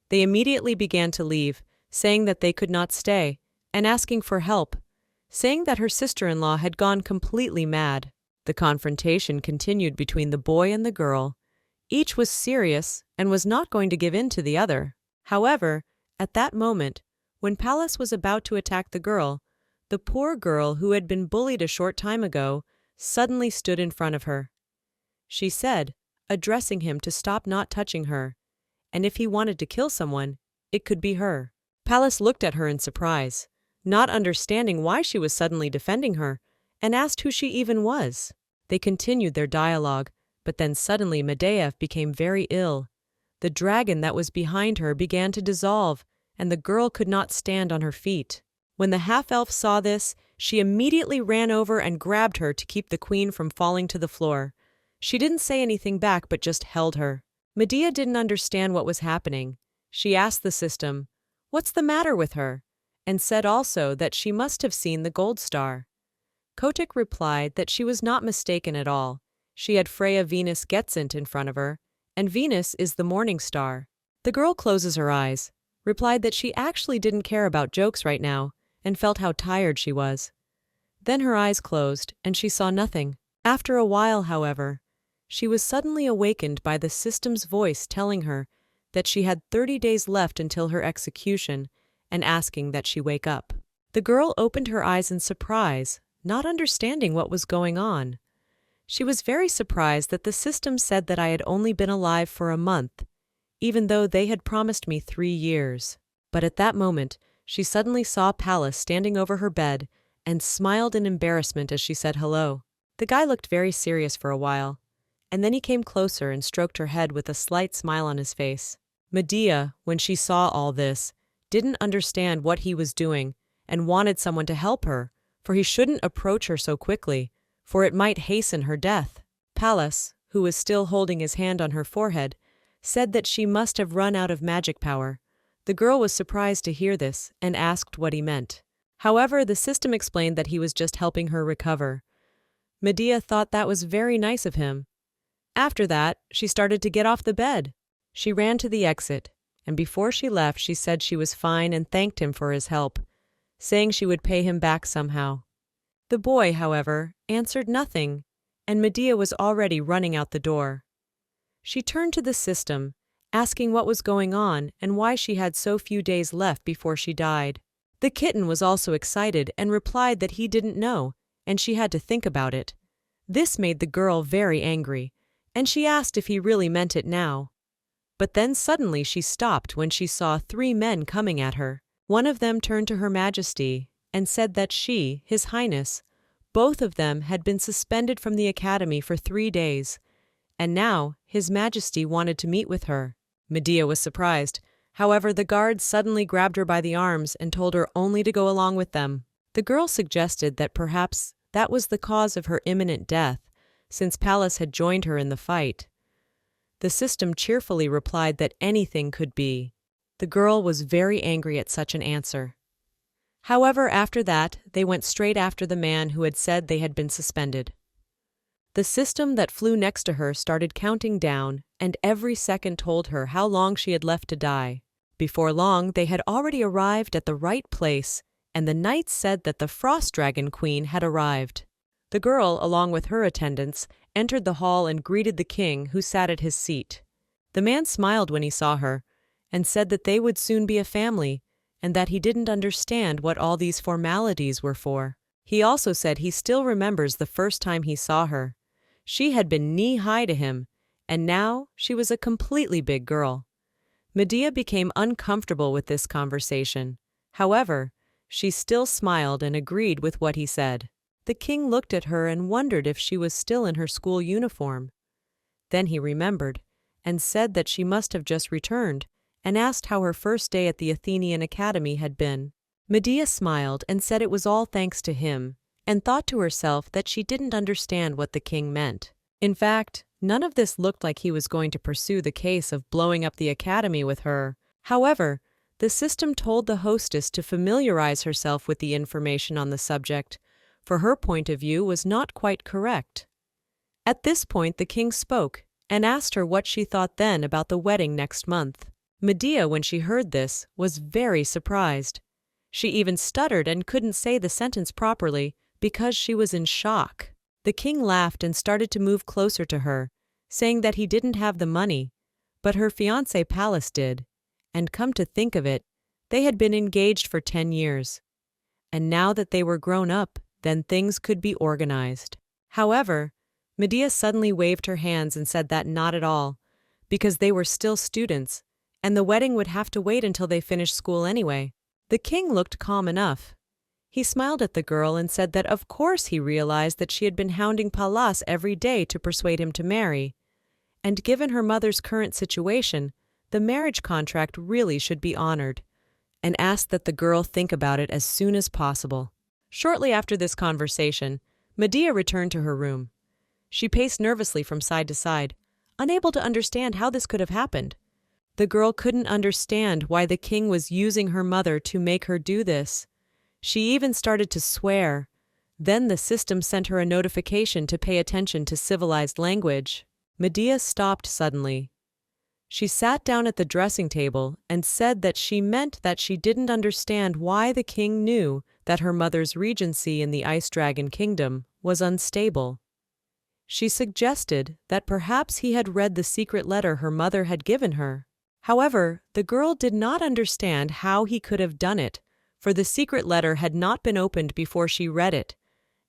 They immediately began to leave, saying that they could not stay, and asking for help, saying that her sister-in-law had gone completely mad. The confrontation continued between the boy and the girl. Each was serious and was not going to give in to the other. However, at that moment, when Pallas was about to attack the girl, the poor girl who had been bullied a short time ago suddenly stood in front of her. She said, addressing him to stop not touching her, and if he wanted to kill someone, it could be her. Pallas looked at her in surprise, not understanding why she was suddenly defending her, and asked who she even was. They continued their dialogue, but then suddenly Medea became very ill. The dragon that was behind her began to dissolve, and the girl could not stand on her feet. When the half-elf saw this, she immediately ran over and grabbed her to keep the queen from falling to the floor. She didn't say anything back but just held her. Medea didn't understand what was happening. She asked the system, "What's the matter with her?" and said also that she must have seen the gold star. Kotick replied that she was not mistaken at all. She had Freya Venus Getsent in front of her, and Venus is the morning star. The girl closes her eyes, replied that she actually didn't care about jokes right now, and felt how tired she was. Then her eyes closed, and she saw nothing. After a while, however, she was suddenly awakened by the system's voice telling her that she had 30 days left until her execution, and asking that she wake up. The girl opened her eyes in surprise, not understanding what was going on. She was very surprised that the system said that I had only been alive for a month, even though they had promised me 3 years. But at that moment, she suddenly saw Pallas standing over her bed and smiled in embarrassment as she said hello. The guy looked very serious for a while, and then he came closer and stroked her head with a slight smile on his face. Medea, when she saw all this, didn't understand what he was doing and wanted someone to help her, for he shouldn't approach her so quickly, for it might hasten her death. Pallas, who was still holding his hand on her forehead, said that she must have run out of magic power. The girl was surprised to hear this and asked what he meant. However, the system explained that he was just helping her recover. Medea thought that was very nice of him. After that, she started to get off the bed. She ran to the exit, and before she left, she said she was fine and thanked him for his help, saying she would pay him back somehow. The boy, however, answered nothing, and Medea was already running out the door. She turned to the system, asking what was going on and why she had so few days left before she died. The kitten was also excited and replied that he didn't know, and she had to think about it. This made the girl very angry, and she asked if he really meant it now. But then suddenly she stopped when she saw 3 men coming at her. One of them turned to Her Majesty and said that she, His Highness, both of them had been suspended from the academy for 3 days, and now His Majesty wanted to meet with her. Medea was surprised. However, the guards suddenly grabbed her by the arms and told her only to go along with them. The girl suggested that perhaps that was the cause of her imminent death, since Pallas had joined her in the fight. The system cheerfully replied that anything could be. The girl was very angry at such an answer. However, after that, they went straight after the man who had said they had been suspended. The system that flew next to her started counting down, and every second told her how long she had left to die. Before long, they had already arrived at the right place, and the knights said that the Frost Dragon Queen had arrived. The girl, along with her attendants, entered the hall and greeted the king, who sat at his seat. The man smiled when he saw her, and said that they would soon be a family, and that he didn't understand what all these formalities were for. He also said he still remembers the first time he saw her. She had been knee-high to him, and now she was a completely big girl. Medea became uncomfortable with this conversation. However, she still smiled and agreed with what he said. The king looked at her and wondered if she was still in her school uniform. Then he remembered, and said that she must have just returned, and asked how her first day at the Athenian Academy had been. Medea smiled and said it was all thanks to him, and thought to herself that she didn't understand what the king meant. In fact, none of this looked like he was going to pursue the case of blowing up the academy with her. However, the system told the hostess to familiarize herself with the information on the subject, for her point of view was not quite correct. At this point, the king spoke and asked her what she thought then about the wedding next month. Medea, when she heard this, was very surprised. She even stuttered and couldn't say the sentence properly because she was in shock. The king laughed and started to move closer to her, saying that he didn't have the money, but her fiancé Pallas did, and come to think of it, they had been engaged for 10 years. And now that they were grown up, then things could be organized. However, Medea suddenly waved her hands and said that not at all, because they were still students, and the wedding would have to wait until they finished school anyway. The king looked calm enough. He smiled at the girl and said that of course he realized that she had been hounding Pallas every day to persuade him to marry, and given her mother's current situation, the marriage contract really should be honored, and asked that the girl think about it as soon as possible. Shortly after this conversation, Medea returned to her room. She paced nervously from side to side, unable to understand how this could have happened. The girl couldn't understand why the king was using her mother to make her do this. She even started to swear. Then the system sent her a notification to pay attention to civilized language. Medea stopped suddenly. She sat down at the dressing table and said that she meant that she didn't understand why the king knew that her mother's regency in the Ice Dragon Kingdom was unstable. She suggested that perhaps he had read the secret letter her mother had given her. However, the girl did not understand how he could have done it, for the secret letter had not been opened before she read it,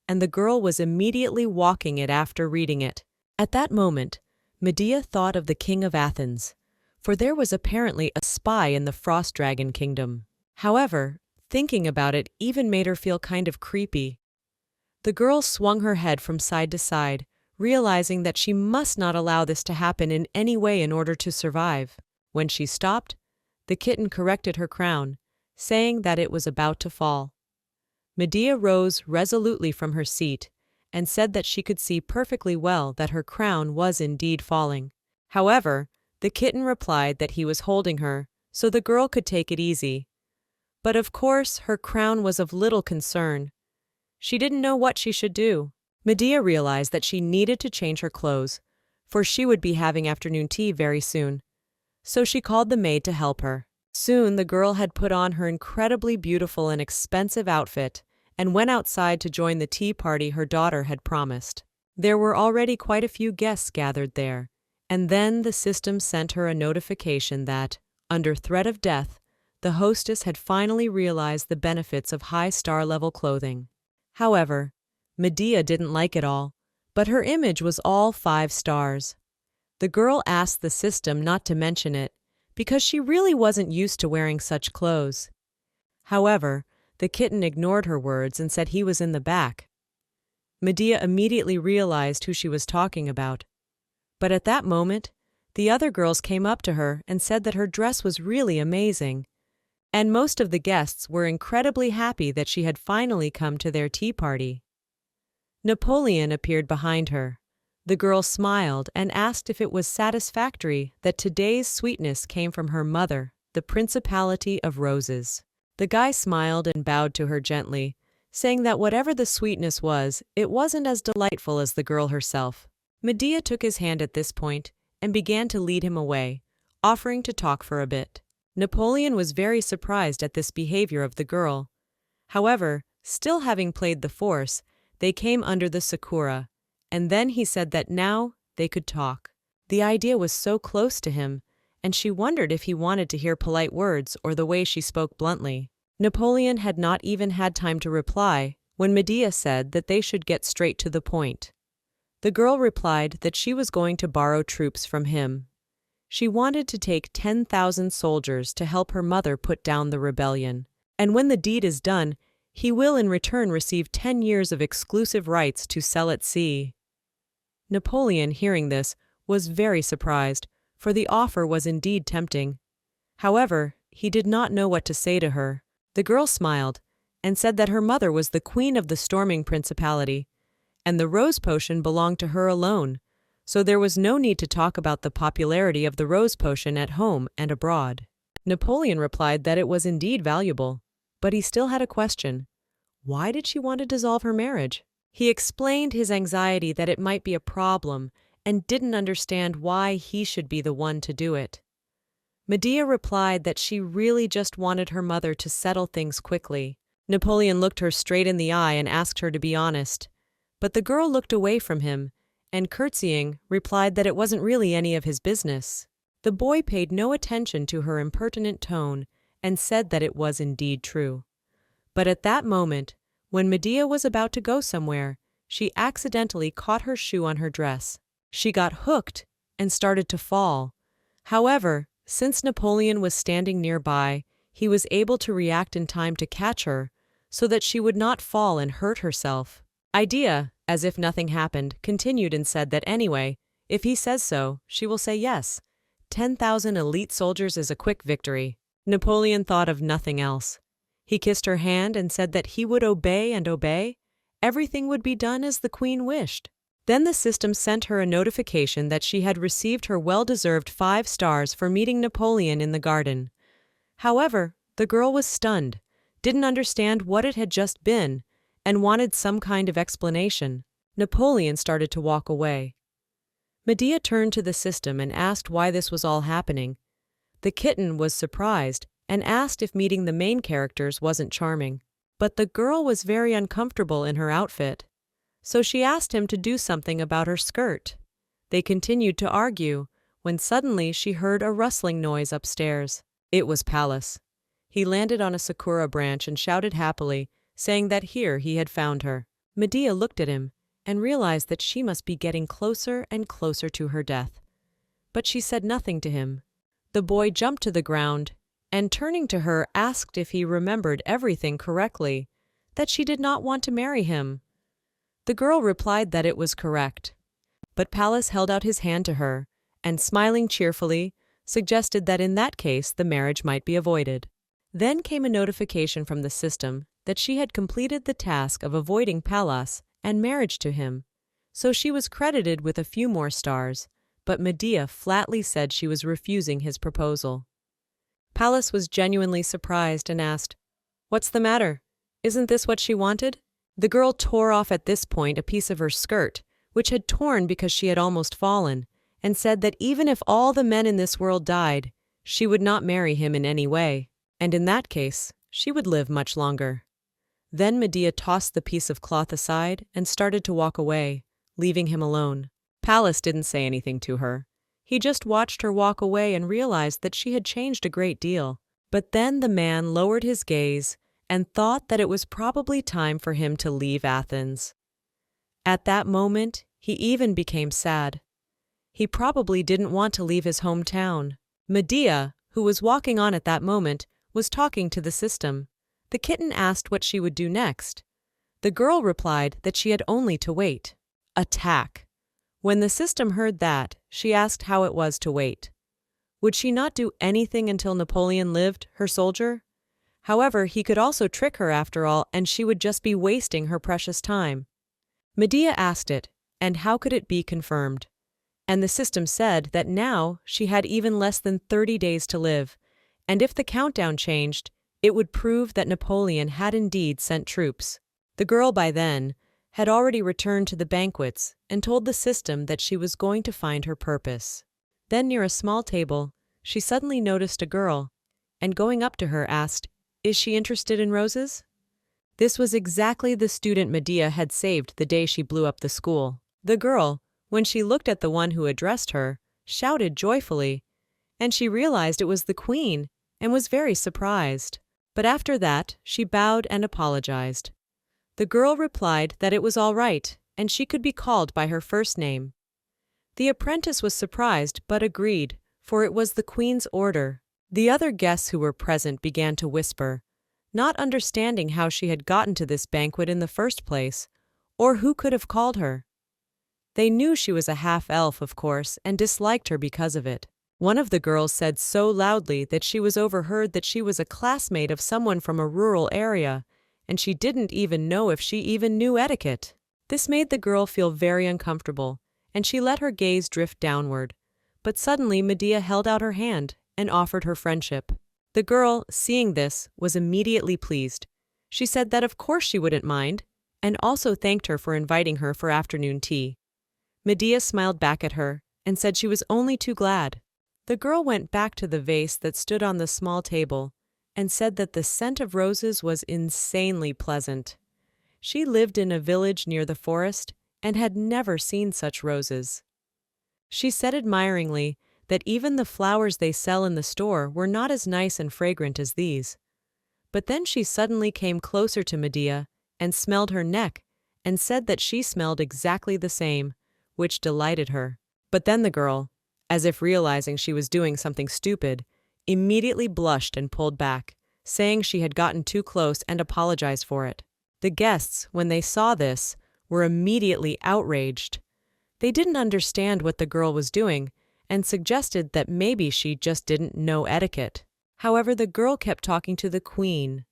and the girl was immediately walking it after reading it. At that moment, Medea thought of the king of Athens, for there was apparently a spy in the Frost Dragon Kingdom. However, thinking about it even made her feel kind of creepy. The girl swung her head from side to side, realizing that she must not allow this to happen in any way in order to survive. When she stopped, the kitten corrected her crown, saying that it was about to fall. Medea rose resolutely from her seat and said that she could see perfectly well that her crown was indeed falling. However, the kitten replied that he was holding her, so the girl could take it easy. But of course, her crown was of little concern. She didn't know what she should do. Medea realized that she needed to change her clothes, for she would be having afternoon tea very soon. So she called the maid to help her. Soon the girl had put on her incredibly beautiful and expensive outfit and went outside to join the tea party her daughter had promised. There were already quite a few guests gathered there, and then the system sent her a notification that, under threat of death, the hostess had finally realized the benefits of high star-level clothing. However, Medea didn't like it all, but her image was all 5 stars. The girl asked the system not to mention it, because she really wasn't used to wearing such clothes. However, the kitten ignored her words and said he was in the back. Medea immediately realized who she was talking about. But at that moment, the other girls came up to her and said that her dress was really amazing, and most of the guests were incredibly happy that she had finally come to their tea party. Napoleon appeared behind her. The girl smiled and asked if it was satisfactory that today's sweetness came from her mother, the Principality of Roses. The guy smiled and bowed to her gently, saying that whatever the sweetness was, it wasn't as delightful as the girl herself. Medea took his hand at this point and began to lead him away, offering to talk for a bit. Napoleon was very surprised at this behavior of the girl. However, still having played the force, they came under the sakura, and then he said that now they could talk. The idea was so close to him, and she wondered if he wanted to hear polite words or the way she spoke bluntly. Napoleon had not even had time to reply when Medea said that they should get straight to the point. The girl replied that she was going to borrow troops from him. She wanted to take 10,000 soldiers to help her mother put down the rebellion, and when the deed is done, he will in return receive 10 years of exclusive rights to sell at sea. Napoleon, hearing this, was very surprised, for the offer was indeed tempting. However, he did not know what to say to her. The girl smiled and said that her mother was the queen of the storming principality, and the rose potion belonged to her alone, so there was no need to talk about the popularity of the rose potion at home and abroad. Napoleon replied that it was indeed valuable, but he still had a question. Why did she want to dissolve her marriage? He explained his anxiety that it might be a problem and didn't understand why he should be the one to do it. Medea replied that she really just wanted her mother to settle things quickly. Napoleon looked her straight in the eye and asked her to be honest, but the girl looked away from him and, curtsying, replied that it wasn't really any of his business. The boy paid no attention to her impertinent tone and said that it was indeed true. But at that moment, when Medea was about to go somewhere, she accidentally caught her shoe on her dress. She got hooked and started to fall. However, since Napoleon was standing nearby, he was able to react in time to catch her so that she would not fall and hurt herself. Idea, as if nothing happened, continued and said that anyway, if he says so, she will say yes. 10,000 elite soldiers is a quick victory. Napoleon thought of nothing else. He kissed her hand and said that he would obey and obey. Everything would be done as the queen wished. Then the system sent her a notification that she had received her well-deserved 5 stars for meeting Napoleon in the garden. However, the girl was stunned, didn't understand what it had just been, and wanted some kind of explanation. Napoleon started to walk away. Medea turned to the system and asked why this was all happening. The kitten was surprised and asked if meeting the main characters wasn't charming. But the girl was very uncomfortable in her outfit, so she asked him to do something about her skirt. They continued to argue when suddenly she heard a rustling noise upstairs. It was Pallas. He landed on a sakura branch and shouted happily, saying that here he had found her. Medea looked at him and realized that she must be getting closer and closer to her death. But she said nothing to him. The boy jumped to the ground and, turning to her, asked if he remembered everything correctly, that she did not want to marry him. The girl replied that it was correct. But Pallas held out his hand to her and, smiling cheerfully, suggested that in that case the marriage might be avoided. Then came a notification from the system that she had completed the task of avoiding Pallas and marriage to him, so she was credited with a few more stars, but Medea flatly said she was refusing his proposal. Pallas was genuinely surprised and asked, "What's the matter? Isn't this what she wanted?" The girl tore off at this point a piece of her skirt, which had torn because she had almost fallen, and said that even if all the men in this world died, she would not marry him in any way, and in that case, she would live much longer. Then Medea tossed the piece of cloth aside and started to walk away, leaving him alone. Pallas didn't say anything to her. He just watched her walk away and realized that she had changed a great deal. But then the man lowered his gaze and thought that it was probably time for him to leave Athens. At that moment, he even became sad. He probably didn't want to leave his hometown. Medea, who was walking on at that moment, was talking to the system. The kitten asked what she would do next. The girl replied that she had only to wait. Attack. When the system heard that, she asked how it was to wait. Would she not do anything until Napoleon lived, her soldier? However, he could also trick her after all, and she would just be wasting her precious time. Medea asked it, and how could it be confirmed? And the system said that now she had even less than 30 days to live, and if the countdown changed, it would prove that Napoleon had indeed sent troops. The girl by then had already returned to the banquets and told the system that she was going to find her purpose. Then near a small table, she suddenly noticed a girl, and going up to her asked, "Is she interested in roses?" This was exactly the student Medea had saved the day she blew up the school. The girl, when she looked at the one who addressed her, shouted joyfully, and she realized it was the queen and was very surprised. But after that, she bowed and apologized. The girl replied that it was all right and she could be called by her first name. The apprentice was surprised but agreed, for it was the queen's order. The other guests who were present began to whisper, not understanding how she had gotten to this banquet in the first place, or who could have called her. They knew she was a half-elf, of course, and disliked her because of it. One of the girls said so loudly that she was overheard that she was a classmate of someone from a rural area, and she didn't even know if she even knew etiquette. This made the girl feel very uncomfortable, and she let her gaze drift downward. But suddenly Medea held out her hand and offered her friendship. The girl, seeing this, was immediately pleased. She said that of course she wouldn't mind, and also thanked her for inviting her for afternoon tea. Medea smiled back at her and said she was only too glad. The girl went back to the vase that stood on the small table and said that the scent of roses was insanely pleasant. She lived in a village near the forest and had never seen such roses. She said admiringly that even the flowers they sell in the store were not as nice and fragrant as these. But then she suddenly came closer to Medea and smelled her neck and said that she smelled exactly the same, which delighted her. But then the girl, as if realizing she was doing something stupid, immediately blushed and pulled back, saying she had gotten too close and apologized for it. The guests, when they saw this, were immediately outraged. They didn't understand what the girl was doing and suggested that maybe she just didn't know etiquette. However, the girl kept talking to the queen.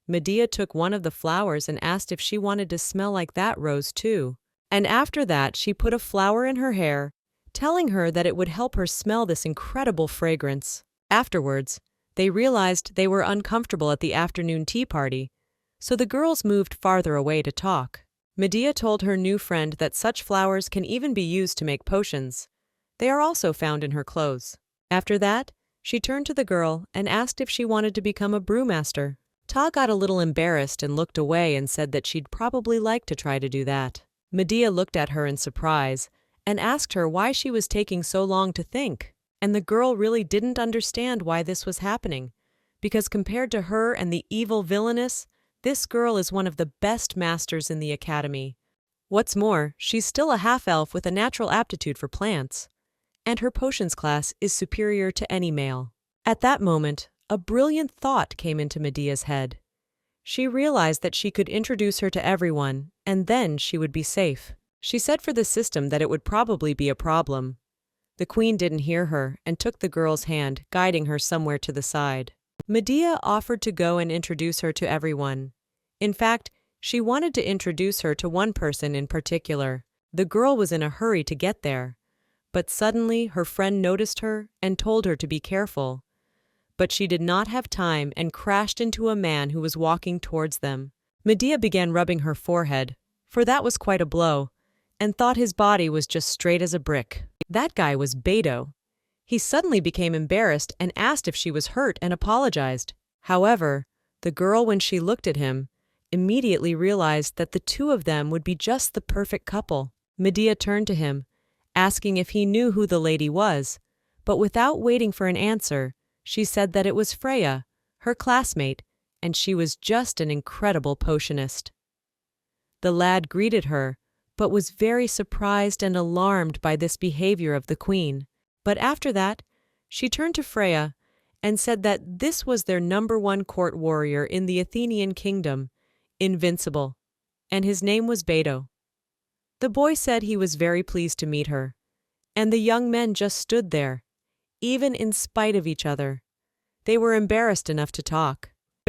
Medea took one of the flowers and asked if she wanted to smell like that rose too. And after that, she put a flower in her hair, telling her that it would help her smell this incredible fragrance. Afterwards, they realized they were uncomfortable at the afternoon tea party, so the girls moved farther away to talk. Medea told her new friend that such flowers can even be used to make potions. They are also found in her clothes. After that, she turned to the girl and asked if she wanted to become a brewmaster. Ta got a little embarrassed and looked away and said that she'd probably like to try to do that. Medea looked at her in surprise and asked her why she was taking so long to think. And the girl really didn't understand why this was happening, because compared to her and the evil villainess, this girl is one of the best masters in the academy. What's more, she's still a half-elf with a natural aptitude for plants, and her potions class is superior to any male. At that moment, a brilliant thought came into Medea's head. She realized that she could introduce her to everyone, and then she would be safe. She said for the system that it would probably be a problem. The queen didn't hear her and took the girl's hand, guiding her somewhere to the side. Medea offered to go and introduce her to everyone. In fact, she wanted to introduce her to one person in particular. The girl was in a hurry to get there, but suddenly her friend noticed her and told her to be careful. But she did not have time and crashed into a man who was walking towards them. Medea began rubbing her forehead, for that was quite a blow, and thought his body was just straight as a brick. That guy was Beto. He suddenly became embarrassed and asked if she was hurt and apologized. However, the girl, when she looked at him, immediately realized that the two of them would be just the perfect couple. Medea turned to him, asking if he knew who the lady was, but without waiting for an answer, she said that it was Freya, her classmate, and she was just an incredible potionist. The lad greeted her, but was very surprised and alarmed by this behavior of the queen. But after that, she turned to Freya and said that this was their #1 court warrior in the Athenian kingdom, invincible, and his name was Beto. The boy said he was very pleased to meet her, and the young men just stood there, even in spite of each other. They were embarrassed enough to talk.